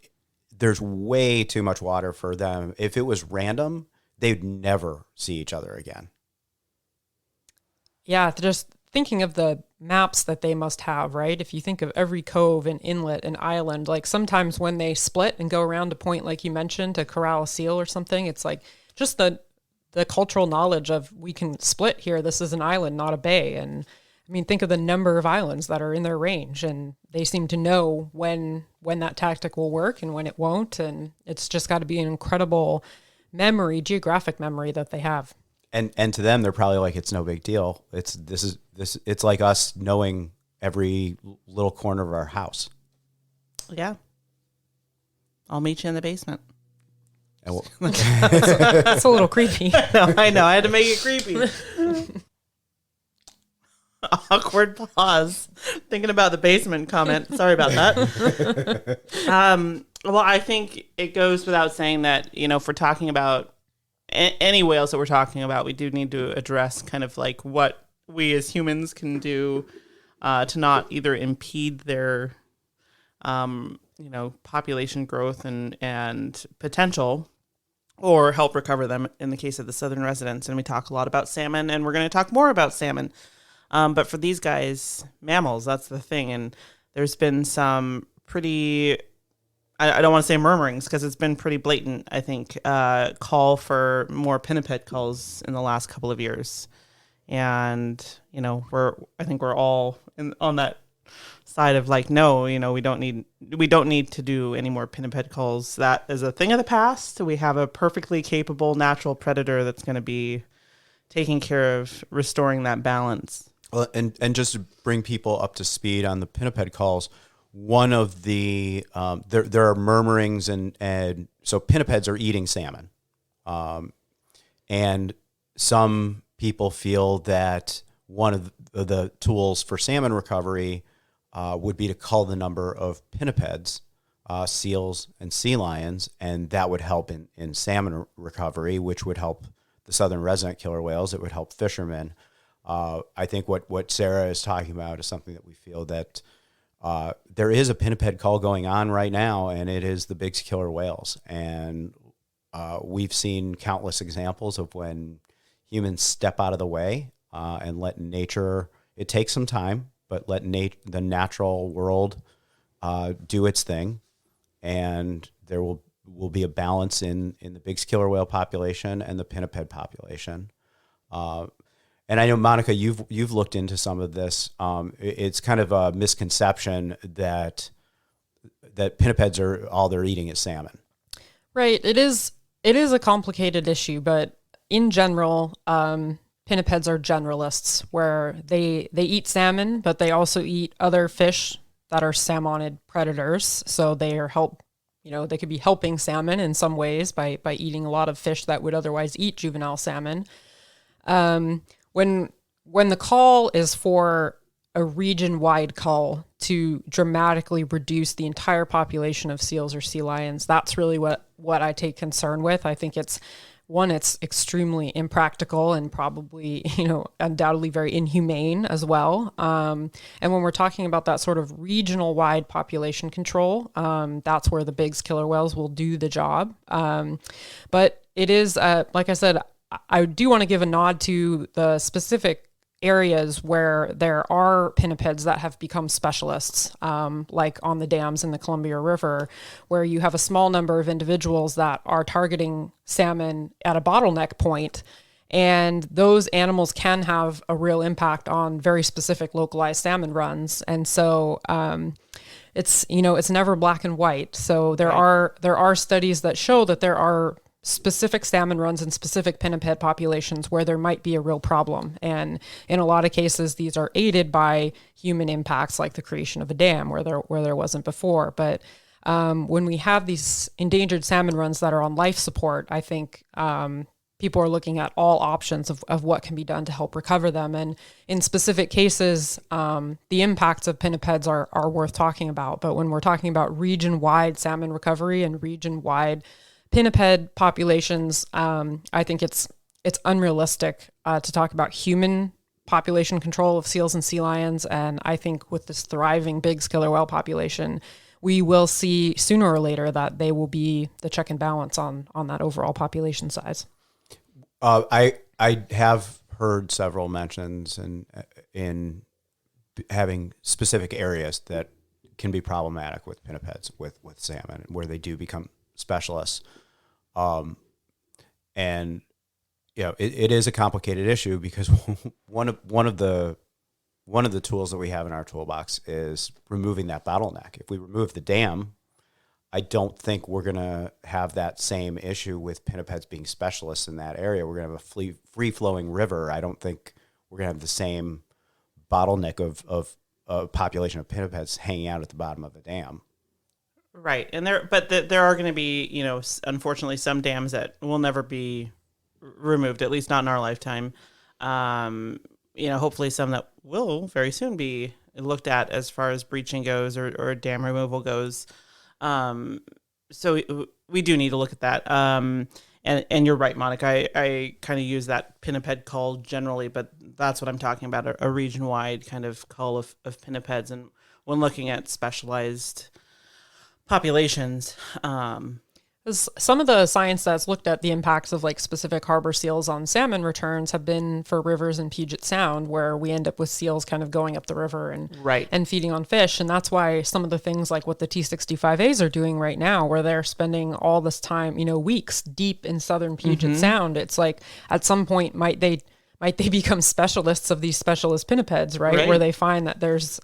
There's way too much water for them. If it was random, they'd never see each other again. Yeah, just thinking of the maps that they must have, right? If you think of every cove and inlet and island, like sometimes when they split and go around a point, like you mentioned, to corral a seal or something, it's like just the cultural knowledge of, we can split here. This is an island, not a bay. And I mean, think of the number of islands that are in their range, and they seem to know when that tactic will work and when it won't. And it's just got to be an incredible geographic memory that they have. And to them, they're probably like, it's no big deal. It's like us knowing every little corner of our house. Yeah. I'll meet you in the basement. That's a little creepy. I know. I had to make it creepy. Awkward pause. Thinking about the basement comment. Sorry about that. Well, I think it goes without saying that, if we're talking about any whales that we're talking about, we do need to address kind of like what we as humans can do to not either impede their, population growth and potential, or help recover them in the case of the southern residents. And we talk a lot about salmon, and we're going to talk more about salmon. But for these guys, mammals, that's the thing. And there's been some pretty, I don't want to say murmurings, because it's been pretty blatant, I think, call for more pinniped culls in the last couple of years. And, I think we're all on that side of like, no, we don't need to do any more pinniped culls. That is a thing of the past. We have a perfectly capable natural predator that's going to be taking care of restoring that balance. Well, and just to bring people up to speed on the pinniped culls, one of the there are murmurings and so pinnipeds are eating salmon, and some people feel that one of the tools for salmon recovery would be to cull the number of pinnipeds, seals and sea lions, and that would help in salmon recovery, which would help the southern resident killer whales. It would help fishermen. I think what Sarah is talking about is something that we feel that there is a pinniped cull going on right now, and it is the Bigg's killer whales. And we've seen countless examples of when humans step out of the way and let nature, it takes some time, but let the natural world do its thing. And there will be a balance in the Bigg's killer whale population and the pinniped population. And I know, Monika, you've looked into some of this. It's kind of a misconception that pinnipeds are all they're eating is salmon. Right. It is a complicated issue, but in general, pinnipeds are generalists, where they eat salmon, but they also eat other fish that are salmonid predators. So they are they could be helping salmon in some ways by eating a lot of fish that would otherwise eat juvenile salmon. When the call is for a region-wide call to dramatically reduce the entire population of seals or sea lions, that's really what I take concern with. I think it's extremely impractical and probably, undoubtedly very inhumane as well. And when we're talking about that sort of regional-wide population control, that's where the Bigg's killer whales will do the job. But it is, like I said, I do want to give a nod to the specific areas where there are pinnipeds that have become specialists, like on the dams in the Columbia River, where you have a small number of individuals that are targeting salmon at a bottleneck point. And those animals can have a real impact on very specific localized salmon runs. And so it's never black and white. So there are studies that show that there are specific salmon runs and specific pinniped populations where there might be a real problem. And in a lot of cases, these are aided by human impacts like the creation of a dam where there wasn't before. But when we have these endangered salmon runs that are on life support, I think people are looking at all options of what can be done to help recover them. And in specific cases, the impacts of pinnipeds are worth talking about. But when we're talking about region-wide salmon recovery and region-wide pinniped populations, I think it's unrealistic to talk about human population control of seals and sea lions. And I think with this thriving Bigg's killer whale population, we will see sooner or later that they will be the check and balance on that overall population size. I have heard several mentions in having specific areas that can be problematic with pinnipeds with salmon, where they do become specialists. And it is a complicated issue because one of the tools that we have in our toolbox is removing that bottleneck. If we remove the dam, I don't think we're going to have that same issue with pinnipeds being specialists in that area. We're going to have a free-flowing river. I don't think we're going to have the same bottleneck of a population of pinnipeds hanging out at the bottom of the dam. Right. And there are going to be, unfortunately some dams that will never be removed, at least not in our lifetime. Hopefully some that will very soon be looked at as far as breaching goes or dam removal goes. So we do need to look at that. And you're right, Monika. I kind of use that pinniped cull generally, but that's what I'm talking about, a region-wide kind of cull of pinnipeds. And when looking at specialized populations, some of the science that's looked at the impacts of like specific harbor seals on salmon returns have been for rivers in Puget Sound, where we end up with seals kind of going up the river and feeding on fish. And that's why some of the things like what the T65As are doing right now, where they're spending all this time, weeks deep in southern Puget Sound. It's like at some point might they become specialists of these specialist pinnipeds, right? Where they find that there's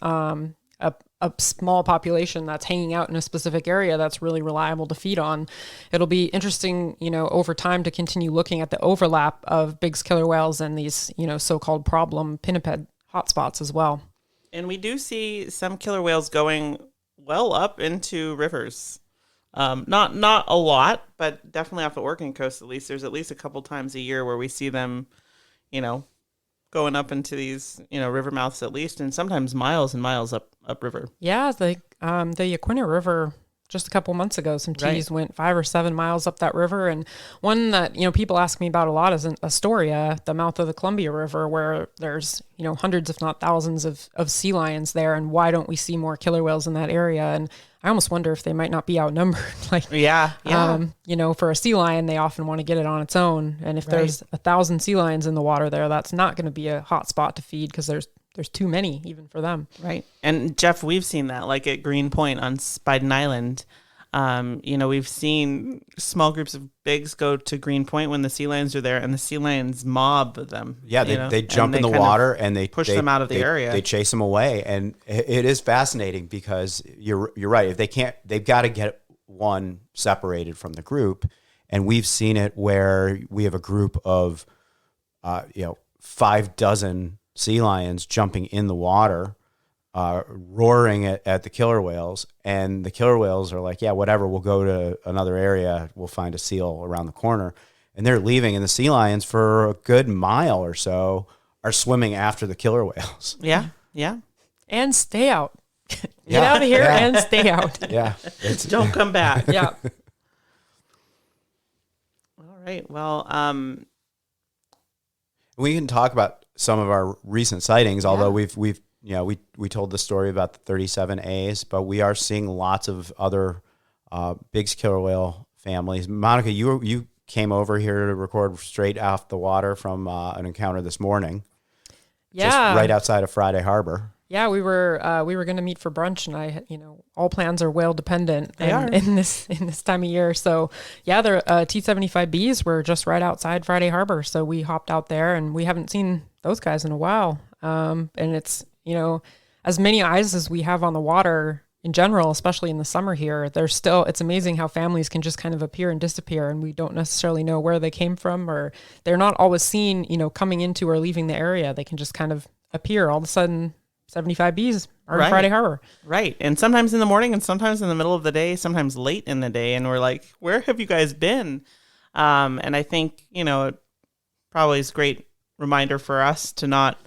a small population that's hanging out in a specific area that's really reliable to feed on. It'll be interesting, over time to continue looking at the overlap of Bigg's killer whales and these, so-called problem pinniped hotspots as well. And we do see some killer whales going well up into rivers. Not a lot, but definitely off the Oregon coast, at least. There's at least a couple times a year where we see them, going up into these, river mouths at least, and sometimes miles and miles upriver. Yeah, the Yaquina River, just a couple months ago, some teas went 5 or 7 miles up that river. And one that, people ask me about a lot is Astoria, the mouth of the Columbia River, where there's, hundreds, if not thousands of sea lions there. And why don't we see more killer whales in that area? And I almost wonder if they might not be outnumbered. For a sea lion, they often want to get it on its own. And if there's 1,000 sea lions in the water there, that's not going to be a hot spot to feed because there's too many even for them. Right. And Jeff, we've seen that like at Green Point on Spiden Island. We've seen small groups of Biggs go to Green Point when the sea lions are there, and the sea lions mob them. Yeah, they jump in the water and they push them out of the area. They chase them away, and it is fascinating because you're right. If they can't, they've got to get one separated from the group, and we've seen it where we have a group of 6 sea lions jumping in the water, roaring at the killer whales, and the killer whales are like, yeah, whatever, we'll go to another area, we'll find a seal around the corner, and they're leaving, and the sea lions for a good mile or so are swimming after the killer whales. Yeah And stay out. Get out of here and stay out. Don't come back. Yeah. All right, well, we can talk about some of our recent sightings, although we told the story about the 37 A's, but we are seeing lots of other Bigg's killer whale families. Monika, you came over here to record straight off the water from an encounter this morning. just right outside of Friday Harbor. Yeah, we were going to meet for brunch, and all plans are whale dependent in this time of year. So yeah, the T-75Bs were just right outside Friday Harbor, so we hopped out there, and we haven't seen those guys in a while. And it's as many eyes as we have on the water in general, especially in the summer here. It's amazing how families can just kind of appear and disappear, and we don't necessarily know where they came from, or they're not always seen coming into or leaving the area. They can just kind of appear all of a sudden. 75Bs are in Friday Harbor. Right. And sometimes in the morning and sometimes in the middle of the day, sometimes late in the day. And we're like, where have you guys been? And I think, it probably is a great reminder for us to not,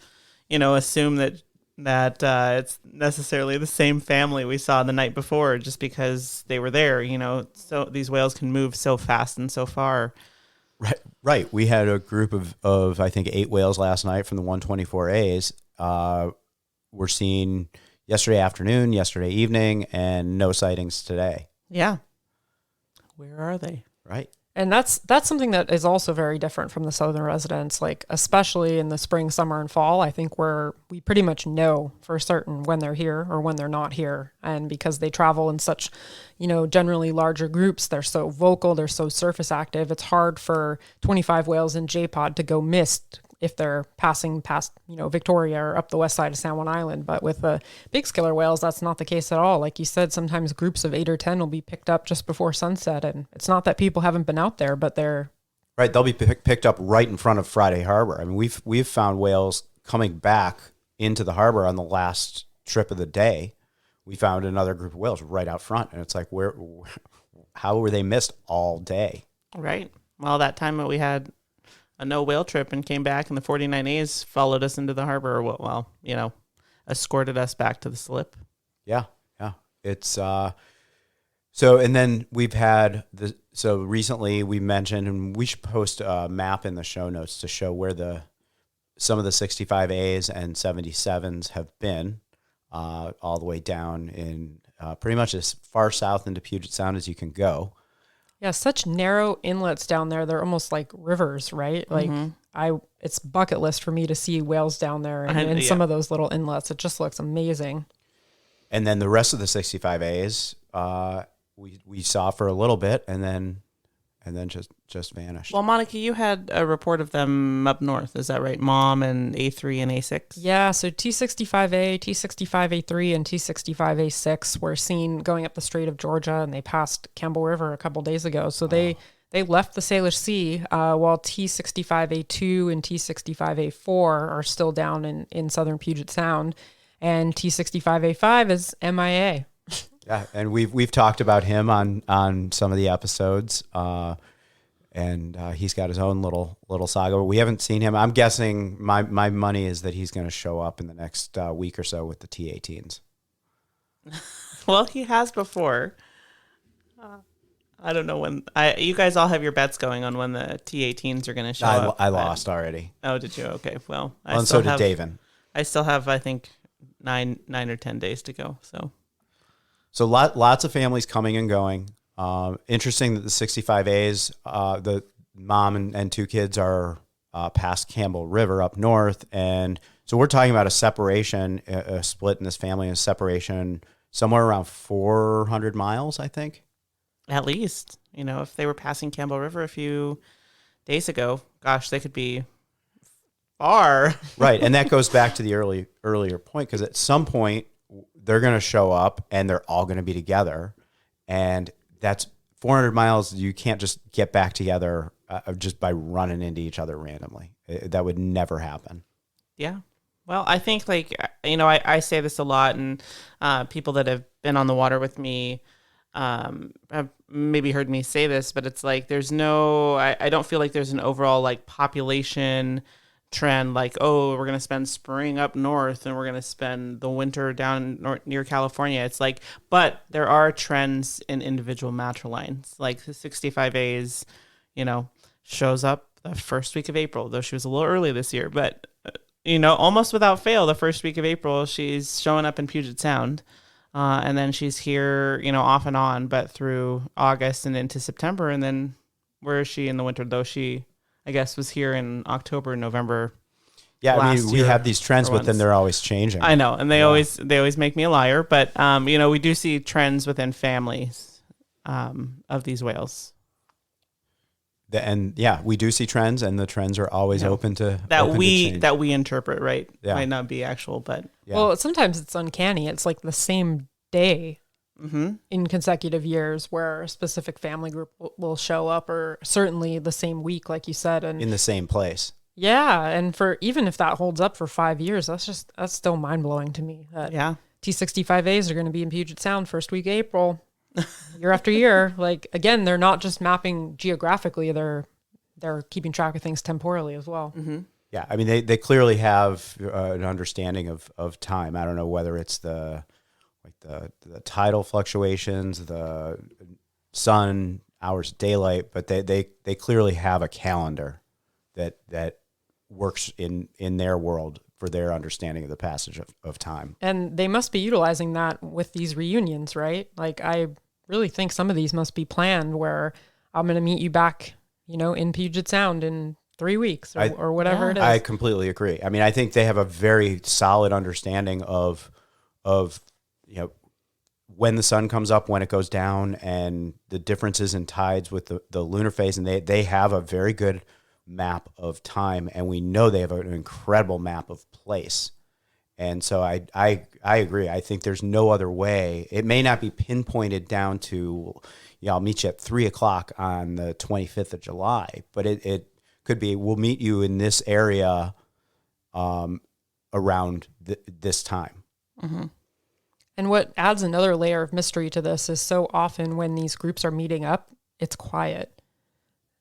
assume that it's necessarily the same family we saw the night before just because they were there, so these whales can move so fast and so far. Right. We had a group of I think 8 whales last night from the 124As. We're seeing yesterday afternoon, yesterday evening, and no sightings today. Yeah. Where are they? Right. And that's something that is also very different from the southern residents, like especially in the spring, summer, and fall. I think we pretty much know for certain when they're here or when they're not here. And because they travel in such, generally larger groups, they're so vocal, they're so surface active. It's hard for 25 whales in J-pod to go missed if they're passing past, Victoria or up the west side of San Juan Island. But with the big killer whales, that's not the case at all. Like you said, sometimes groups of 8 or 10 will be picked up just before sunset. And it's not that people haven't been out there, but they're... Right, they'll be picked up right in front of Friday Harbor. I mean, we've found whales coming back into the harbor on the last trip of the day. We found another group of whales right out front. And it's like, how were they missed all day? Right. Well, that time that we had a no whale trip and came back, and the 49As followed us into the harbor. Escorted us back to the slip. Yeah. It's so, and then we've had recently we mentioned, and we should post a map in the show notes to show where some of the 65As and 77s have been, all the way down in pretty much as far south into Puget Sound as you can go. Yeah, such narrow inlets down there. They're almost like rivers, right? Like it's bucket list for me to see whales down there and in some of those little inlets. It just looks amazing. And then the rest of the 65As, we saw for a little bit and then just vanished. Well, Monika, you had a report of them up north. Is that right? Mom and A3 and A6? Yeah, so T65A, T65A3, and T65A6 were seen going up the Strait of Georgia, and they passed Campbell River a couple days ago. So they left the Salish Sea, while T65A2 and T65A4 are still down in southern Puget Sound, and T65A5 is MIA. Yeah, and we've talked about him on some of the episodes, and he's got his own little saga. We haven't seen him. I'm guessing my money is that he's going to show up in the next week or so with the T-18s. Well, he has before. I don't know when. You guys all have your bets going on when the T-18s are going to show up. I lost already. Oh, did you? Okay, well, and so did Davin. I still have, I think, 9 or 10 days to go. So lots of families coming and going. Interesting that the 65As, the mom and 2 kids are past Campbell River up north. And so we're talking about a separation, a split in this family, a separation somewhere around 400 miles, I think. At least, if they were passing Campbell River a few days ago, gosh, they could be far. Right. And that goes back to the earlier point, because at some point, they're going to show up and they're all going to be together. And that's 400 miles. You can't just get back together just by running into each other randomly. That would never happen. Yeah. Well, I think I say this a lot, and people that have been on the water with me have maybe heard me say this, but it's like, I don't feel like there's an overall population trend, we're going to spend spring up north and we're going to spend the winter down near California. It's but there are trends in individual matrilines. Like the 65As, shows up the first week of April, though she was a little early this year, but almost without fail, the first week of April, she's showing up in Puget Sound. And then she's here, off and on, but through August and into September. And then where is she in the winter, though she, I guess, was here in October and November. Yeah, I last mean, we year have these trends, for but then once. they're always changing. I know, and they always make me a liar. But we do see trends within families of these whales We do see trends, and the trends are always open to change. that we interpret, right? Yeah. Might not be actual, but Well, sometimes it's uncanny. It's like the same day in consecutive years where a specific family group will show up, or certainly the same week, like you said, and in the same place. yeah, and for even if that holds up for 5 years, that's still mind blowing to me. That T65As are going to be in Puget Sound first week of April, year after year. Like again, they're not just mapping geographically; they're keeping track of things temporally as well. Mm-hmm. Yeah, I mean they clearly have an understanding of time. I don't know whether it's the tidal fluctuations, the sun hours of daylight, but they clearly have a calendar that works in their world for their understanding of the passage of time. And they must be utilizing that with these reunions, right? Like I really think some of these must be planned where I'm going to meet you back, in Puget Sound in 3 weeks or whatever it is. I completely agree. I mean, I think they have a very solid understanding of when the sun comes up, when it goes down, and the differences in tides with the lunar phase. And they have a very good map of time, and we know they have an incredible map of place. And so I agree. I think there's no other way. It may not be pinpointed down to, I'll meet you at 3:00 on the 25th of July, but it could be, we'll meet you in this area around this time. Mm-hmm. And what adds another layer of mystery to this is so often when these groups are meeting up, it's quiet.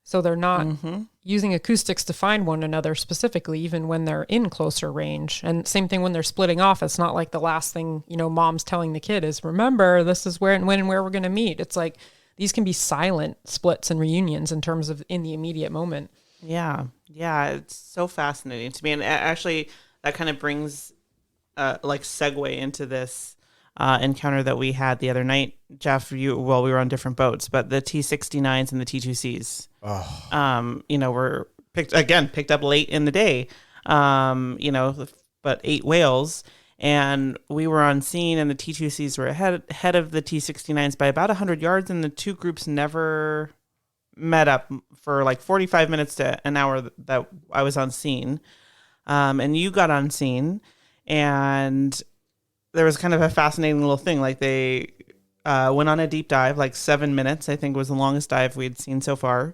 So they're not using acoustics to find one another specifically, even when they're in closer range. And same thing when they're splitting off. It's not like the last thing, mom's telling the kid is, remember, this is where and when and where we're going to meet. It's like these can be silent splits and reunions in terms of in the immediate moment. Yeah. Yeah. It's so fascinating to me. And actually that kind of brings segue into this encounter that we had the other night, Jeff. We were on different boats, but the T69s and the T2Cs, were picked up late in the day, but 8 whales, and we were on scene, and the T2Cs were ahead of the T69s by about 100 yards, and the two groups never met up for like 45 minutes to an hour that I was on scene, and you got on scene, and there was kind of a fascinating little thing. Like they went on a deep dive, like 7 minutes, I think was the longest dive we'd seen so far.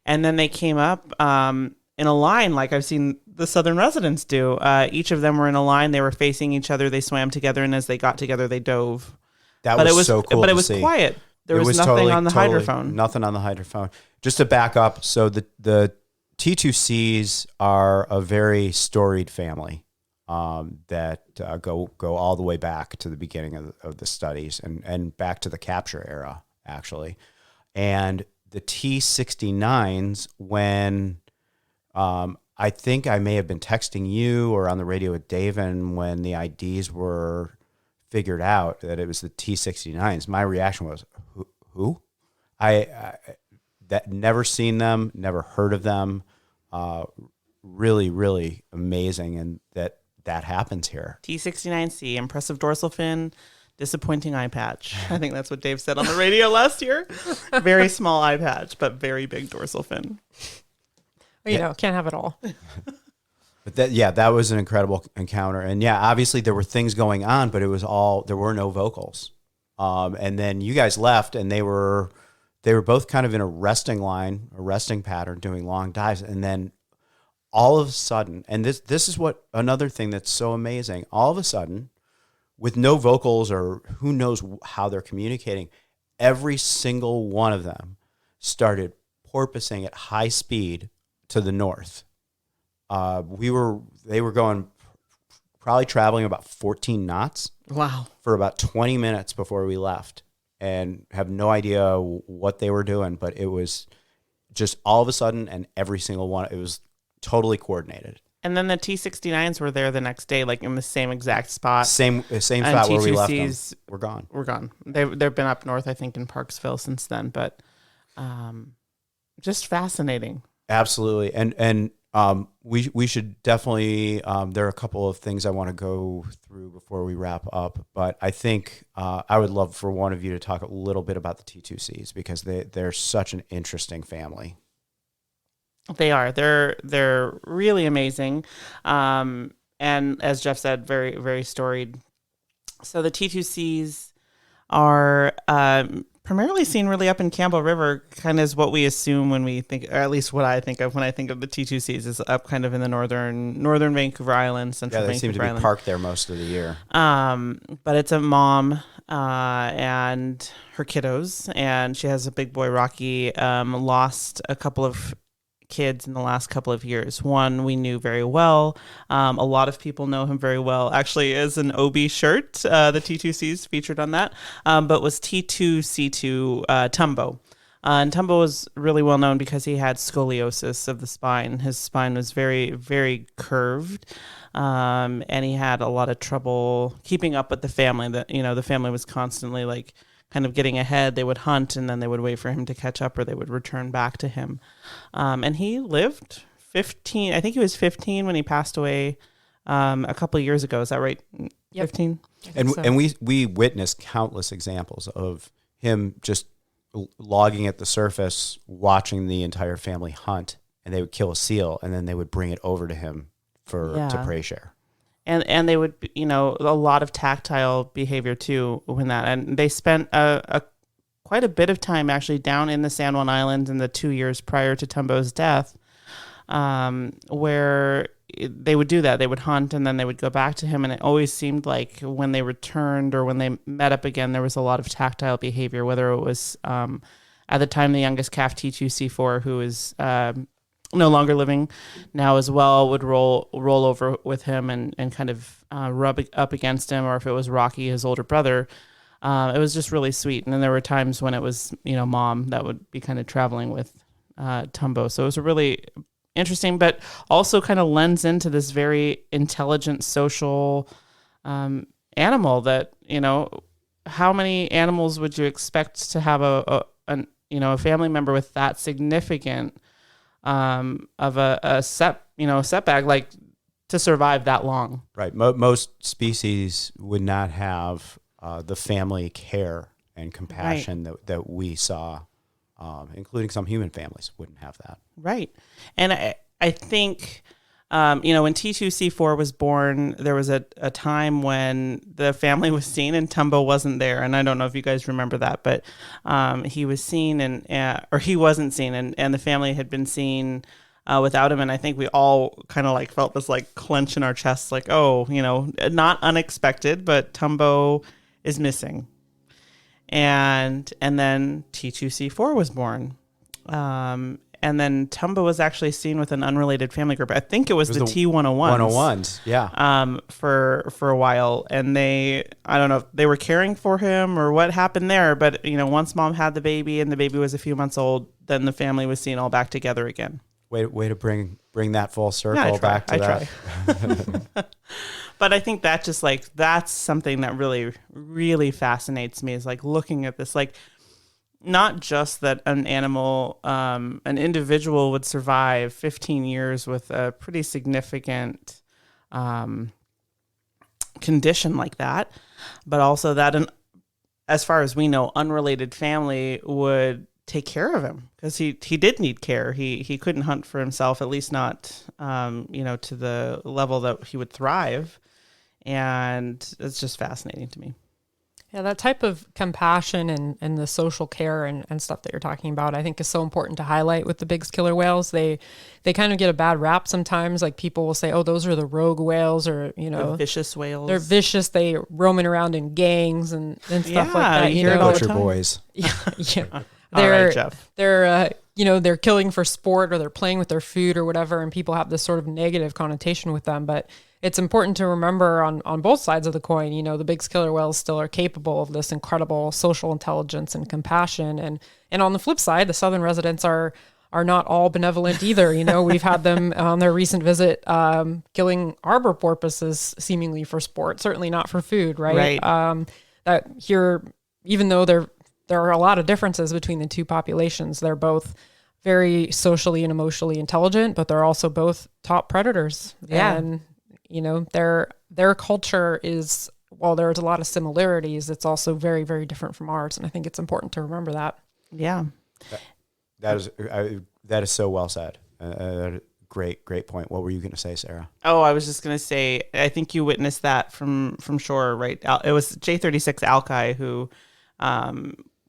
And then they came up in a line like I've seen the Southern residents do. Each of them were in a line. They were facing each other. They swam together. And as they got together, they dove. That was so cool. But it to was see. quiet. There was nothing on the hydrophone. Nothing on the hydrophone. Just to back up, so the T2Cs are a very storied family. That go all the way back to the beginning of the studies and back to the capture era, actually. And the T69s, when I think I may have been texting you or on the radio with David when the IDs were figured out that it was the T69s, my reaction was, who? I that never seen them, never heard of them. Really, really amazing, and that happens here. T69C, impressive dorsal fin, disappointing eye patch. I think that's what Dave said on the radio last year. Very small eye patch, but very big dorsal fin. Well, can't have it all. But that was an incredible encounter. And yeah, obviously there were things going on, but there were no vocals. And then you guys left, and they were both kind of in a resting pattern, doing long dives. And then all of a sudden, and this is what another thing that's so amazing, all of a sudden, with no vocals or who knows how they're communicating, every single one of them started porpoising at high speed to the north. They were going, probably traveling about 14 knots. Wow. For about 20 minutes before we left, and have no idea what they were doing, but it was just all of a sudden, and every single one, it was totally coordinated. And then the T69s were there the next day, like in the same exact spot. Same spot where we left them. We're gone. We're gone. They've been up north, I think, in Parksville since then, but just fascinating. Absolutely. And We should definitely, there are a couple of things I want to go through before we wrap up, but I think I would love for one of you to talk a little bit about the T2Cs because they're such an interesting family. They are. They're really amazing. And as Jeff said, very, very storied. So the T2Cs are primarily seen really up in Campbell River, kind of is what we assume when we think, or at least what I think of when I think of the T2Cs, is up kind of in the northern Vancouver Island, central Vancouver Vancouver seem to be Island. parked there most of the year. But it's a mom and her kiddos, and she has a big boy, Rocky, lost a couple of kids in the last couple of years. One we knew very well. A lot of people know him very well. Actually, is an OB shirt. The T2Cs featured on that, but was T2C2 Tumbo. And Tumbo was really well known because he had scoliosis of the spine. His spine was very, very curved, and he had a lot of trouble keeping up with the family. That the family was constantly like kind of getting ahead. They would hunt and then they would wait for him to catch up, or they would return back to him. And he lived 15. I think he was 15 when he passed away a couple of years ago. Is that right? Yep. 15. And we witnessed countless examples of him just logging at the surface, watching the entire family hunt, and they would kill a seal and then they would bring it over to him to prey share. And they would, a lot of tactile behavior too when that. And they spent quite a bit of time actually down in the San Juan Islands in the 2 years prior to Tumbo's death, where they would do that. They would hunt and then they would go back to him. And it always seemed like when they returned or when they met up again, there was a lot of tactile behavior, whether it was at the time the youngest calf, T2C4, who is no longer living now as well, would roll over with him and kind of rub up against him, or if it was Rocky, his older brother, it was just really sweet. And then there were times when it was mom that would be kind of traveling with Tumbo. So it was a really interesting, but also kind of lends into this very intelligent social animal that how many animals would you expect to have a family member with that significant of a setback, like to survive that long. Right. Most species would not have the family care and compassion that we saw, including some human families wouldn't have that. Right. And I think, when T2C4 was born, there was a time when the family was seen and Tumbo wasn't there. And I don't know if you guys remember that, but he was seen or he wasn't seen, and the family had been seen without him. And I think we all kind of like felt this like clench in our chests, like, oh, not unexpected, but Tumbo is missing. And then T2C4 was born. And then Tumbo was actually seen with an unrelated family group. I think it was the T101s. 101s, yeah. For a while. And I don't know if they were caring for him or what happened there, but once mom had the baby and the baby was a few months old, then the family was seen all back together again. Way to bring that full circle back to that. But I think that just that's something that really, really fascinates me, is like looking at this, like not just that an animal, an individual would survive 15 years with a pretty significant condition like that, but also that as far as we know, unrelated family would take care of him, because he did need care. He couldn't hunt for himself, at least not, to the level that he would thrive. And it's just fascinating to me. Yeah, that type of compassion and the social care and stuff that you're talking about, I think is so important to highlight with the Bigg's killer whales. They kind of get a bad rap sometimes. Like people will say, oh, those are the rogue whales, or, The vicious whales. They're vicious. They roaming around in gangs and stuff like that. You hear it all the Butcher time. boys. Yeah. All right, Jeff. They're they're killing for sport, or they're playing with their food or whatever, and people have this sort of negative connotation with them. But it's important to remember on both sides of the coin, the Bigg's killer whales still are capable of this incredible social intelligence and compassion. And on the flip side, the southern residents are not all benevolent either. We've had them on their recent visit killing arbor porpoises seemingly for sport, certainly not for food, right? That here, even though there are a lot of differences between the two populations, they're both very socially and emotionally intelligent, but they're also both top predators. Yeah. And, their culture is, while there's a lot of similarities, it's also very, very different from ours. And I think it's important to remember that. Yeah. That is so well said. Great point. What were you going to say, Sarah? Oh, I was just going to say, I think you witnessed that from shore, right? It was J36 Alki who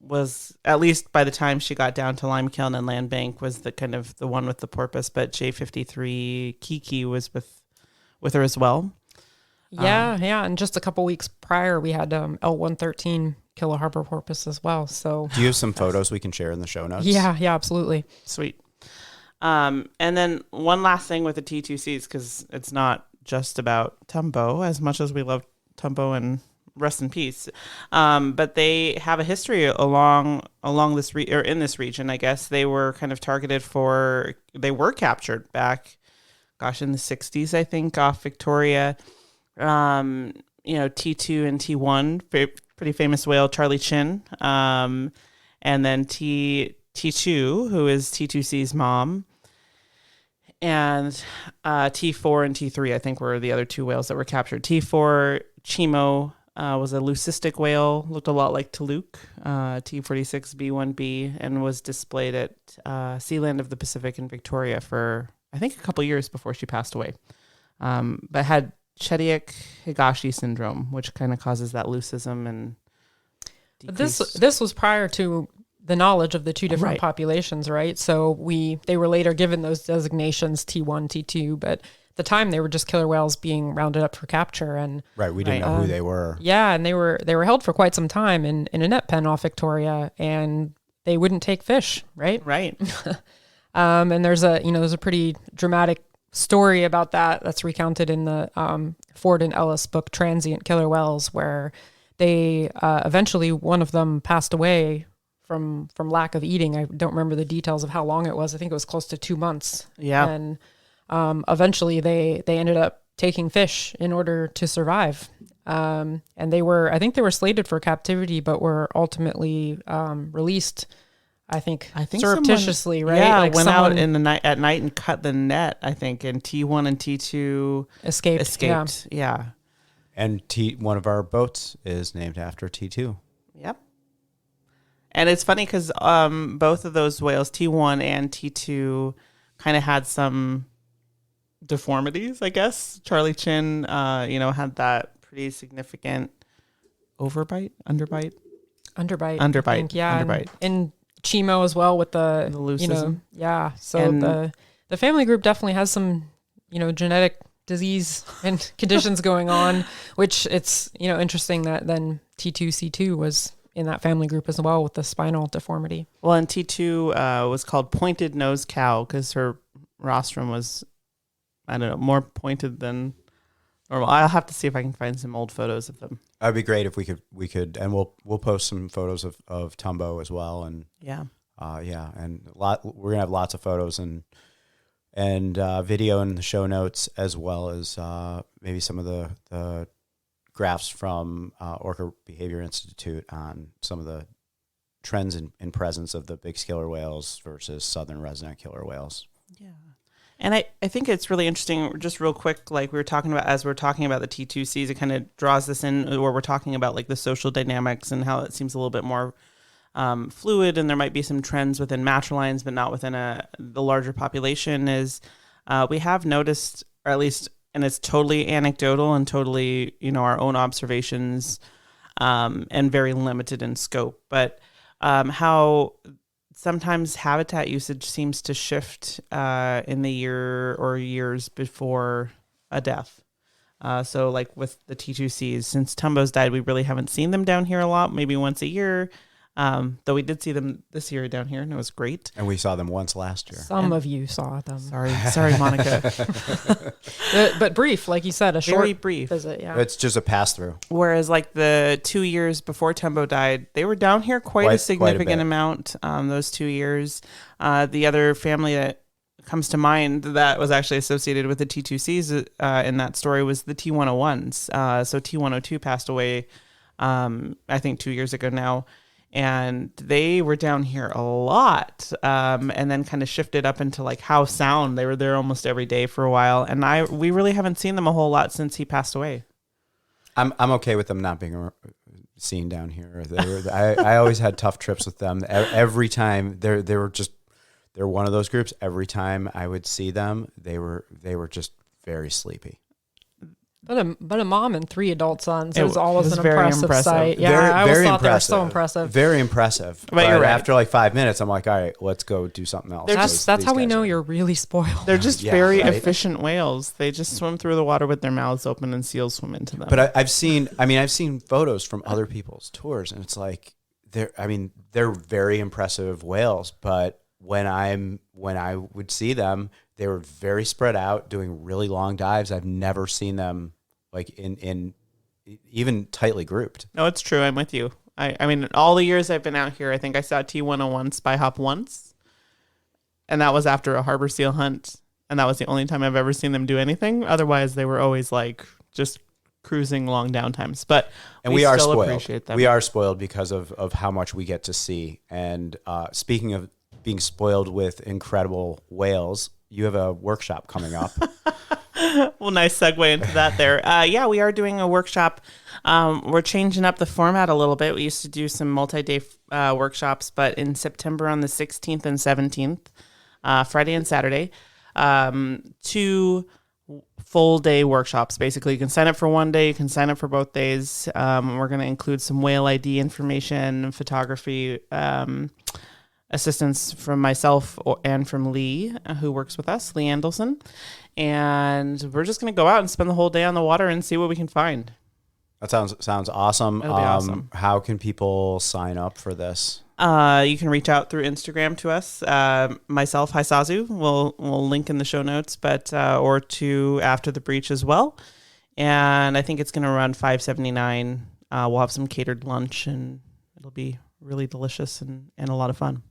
was, at least by the time she got down to Limekiln and Land Bank, was the kind of the one with the porpoise, but J53 Kiki was with her as well. Yeah. And just a couple weeks prior, we had L113 kill a harbor porpoise as well. So do you have some photos we can share in the show notes? Yeah, absolutely. Sweet. And then one last thing with the T2Cs, because it's not just about Tumbo, as much as we love Tumbo and rest in peace. But they have a history along this or in this region. I guess they were kind of targeted they were captured back, in the 60s, I think, off Victoria. T2 and T1, pretty famous whale, Charlie Chin. And then T2, who is T2C's mom. And T4 and T3, I think, were the other two whales that were captured. T4, Chimo, was a leucistic whale, looked a lot like Talook, T46 B1B, and was displayed at Sealand of the Pacific in Victoria for, I think, a couple years before she passed away. But had Chediak-Higashi syndrome, which kind of causes that leucism and decrease. This was prior to the knowledge of the two different populations, right? So they were later given those designations T1, T2, but at the time they were just killer whales being rounded up for capture. And we didn't know who they were. Yeah, and they were held for quite some time in a net pen off Victoria, and they wouldn't take fish, right? Right. And there's a pretty dramatic story about that's recounted in the Ford and Ellis book Transient Killer Whales, where they eventually, one of them passed away from lack of eating. I don't remember the details of how long it was. I think it was close to 2 months. Yeah. And eventually they ended up taking fish in order to survive. And I think they were slated for captivity, but were ultimately released. I think surreptitiously, right? Yeah, went out at night and cut the net, I think, and T1 and T2 escaped. Yeah. And one of our boats is named after T2. Yep. And it's funny because both of those whales, T1 and T2, kind of had some deformities, I guess. Charlie Chin, had that pretty significant underbite. I think, yeah. Underbite. And Chimo as well with the leucism. So the family group definitely has some, genetic disease and conditions going on, which it's, interesting that then T2C2 was in that family group as well with the spinal deformity. Well, and T2 was called pointed nose cow because her rostrum was, I don't know, more pointed than normal. I'll have to see if I can find some old photos of them. That'd be great if we could, and we'll post some photos of Tumbo as well, and and we're gonna have lots of photos and video in the show notes, as well as maybe some of the graphs from Orca Behavior Institute on some of the trends in presence of the big killer whales versus southern resident killer whales. Yeah. And I think it's really interesting, just real quick, like we were talking about, as we're talking about the T2Cs, it kind of draws this in where we're talking about like the social dynamics and how it seems a little bit more fluid, and there might be some trends within matrilines, but not within the larger population, is we have noticed, or at least, and it's totally anecdotal and totally, our own observations and very limited in scope, but how sometimes habitat usage seems to shift in the year or years before a death. So like with the T2Cs, since Tumbos died, we really haven't seen them down here a lot, maybe once a year. Though we did see them this year down here, and it was great. And we saw them once last year. Some of you saw them. Sorry, Monika. But brief, like you said, very brief visit. Yeah, it's just a pass through. Whereas, like the 2 years before Tumbo died, they were down here quite a significant amount. Those 2 years. The other family that comes to mind that was actually associated with the T2Cs in that story was the T101s. So T102 passed away, I think 2 years ago now. and they were down here a lot, and then kind of shifted up into like Howe Sound. They were there almost every day for a while, and we really haven't seen them a whole lot since he passed away. I'm okay with them not being seen down here. I always had tough trips with them. Every time they're one of those groups. Every time I would see them, they were just very sleepy. But a mom and 3 adult sons It is always was an very impressive impressive. sight. Yeah, I always very thought they were so impressive. impressive. Very impressive. But you're right. After like 5 minutes, I'm like, all right, let's go do something else. That's how we know you're really spoiled. They're just Yeah, very right? efficient whales. They just swim through the water with their mouths open, and seals swim into them. But I've seen photos from other people's tours, and it's like they're very impressive whales. But when I would see them, they were very spread out, doing really long dives. I've never seen them like in even tightly grouped. No, it's true. I'm with you. I mean, all the years I've been out here, I think I saw T101 spy hop once, and that was after a harbor seal hunt, and that was the only time I've ever seen them do anything. Otherwise, they were always like just cruising long downtimes. But We are still spoiled. appreciate them. We are spoiled because of how much we get to see. And speaking of being spoiled with incredible whales, you have a workshop coming up. Well, nice segue into that there. Yeah, we are doing a workshop. We're changing up the format a little bit. We used to do some multi-day workshops, but in September on the 16th and 17th, Friday and Saturday, 2 full day workshops. Basically, you can sign up for one day, you can sign up for both days. We're going to include some whale ID information, photography, assistance from myself and from Lee, who works with us, Lee Andelson. And we're just going to go out and spend the whole day on the water and see what we can find. That sounds awesome. That'll be awesome. How can people sign up for this? You can reach out through Instagram to us. Myself, Hisazu, we'll link in the show notes, but or to After the Breach as well. And I think it's going to run $5.79. We'll have some catered lunch, and it'll be really delicious and a lot of fun.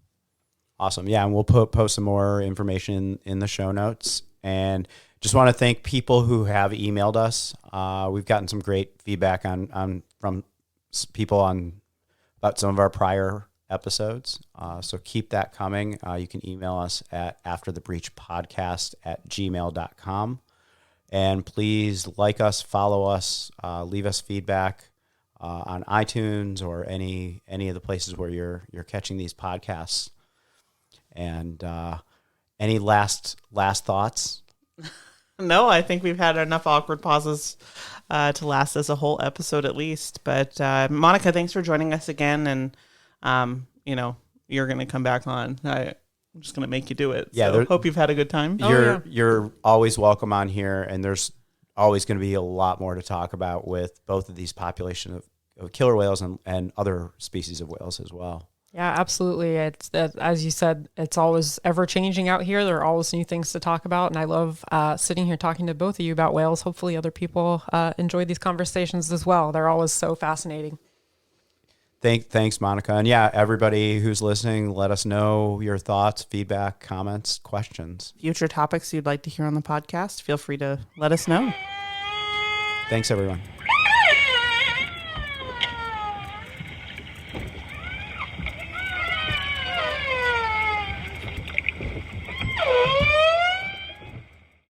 Awesome. Yeah, and we'll post some more information in the show notes. And just want to thank people who have emailed us. We've gotten some great feedback from people about some of our prior episodes. So keep that coming. You can email us at afterthebreachpodcast@gmail.com. And please like us, follow us, leave us feedback on iTunes or any of the places where you're catching these podcasts. And any last thoughts? No, I think we've had enough awkward pauses to last us a whole episode at least. But Monika, thanks for joining us again. And, you're going to come back on. I'm just going to make you do it. Yeah, so hope you've had a good time. You're always welcome on here. And there's always going to be a lot more to talk about with both of these population of killer whales and other species of whales as well. Yeah, absolutely. It's as you said, it's always ever changing out here. There are always new things to talk about, and I love sitting here talking to both of you about whales. Hopefully, other people enjoy these conversations as well. They're always so fascinating. Thanks, Monika, and yeah, everybody who's listening, let us know your thoughts, feedback, comments, questions, future topics you'd like to hear on the podcast. Feel free to let us know. Thanks, everyone.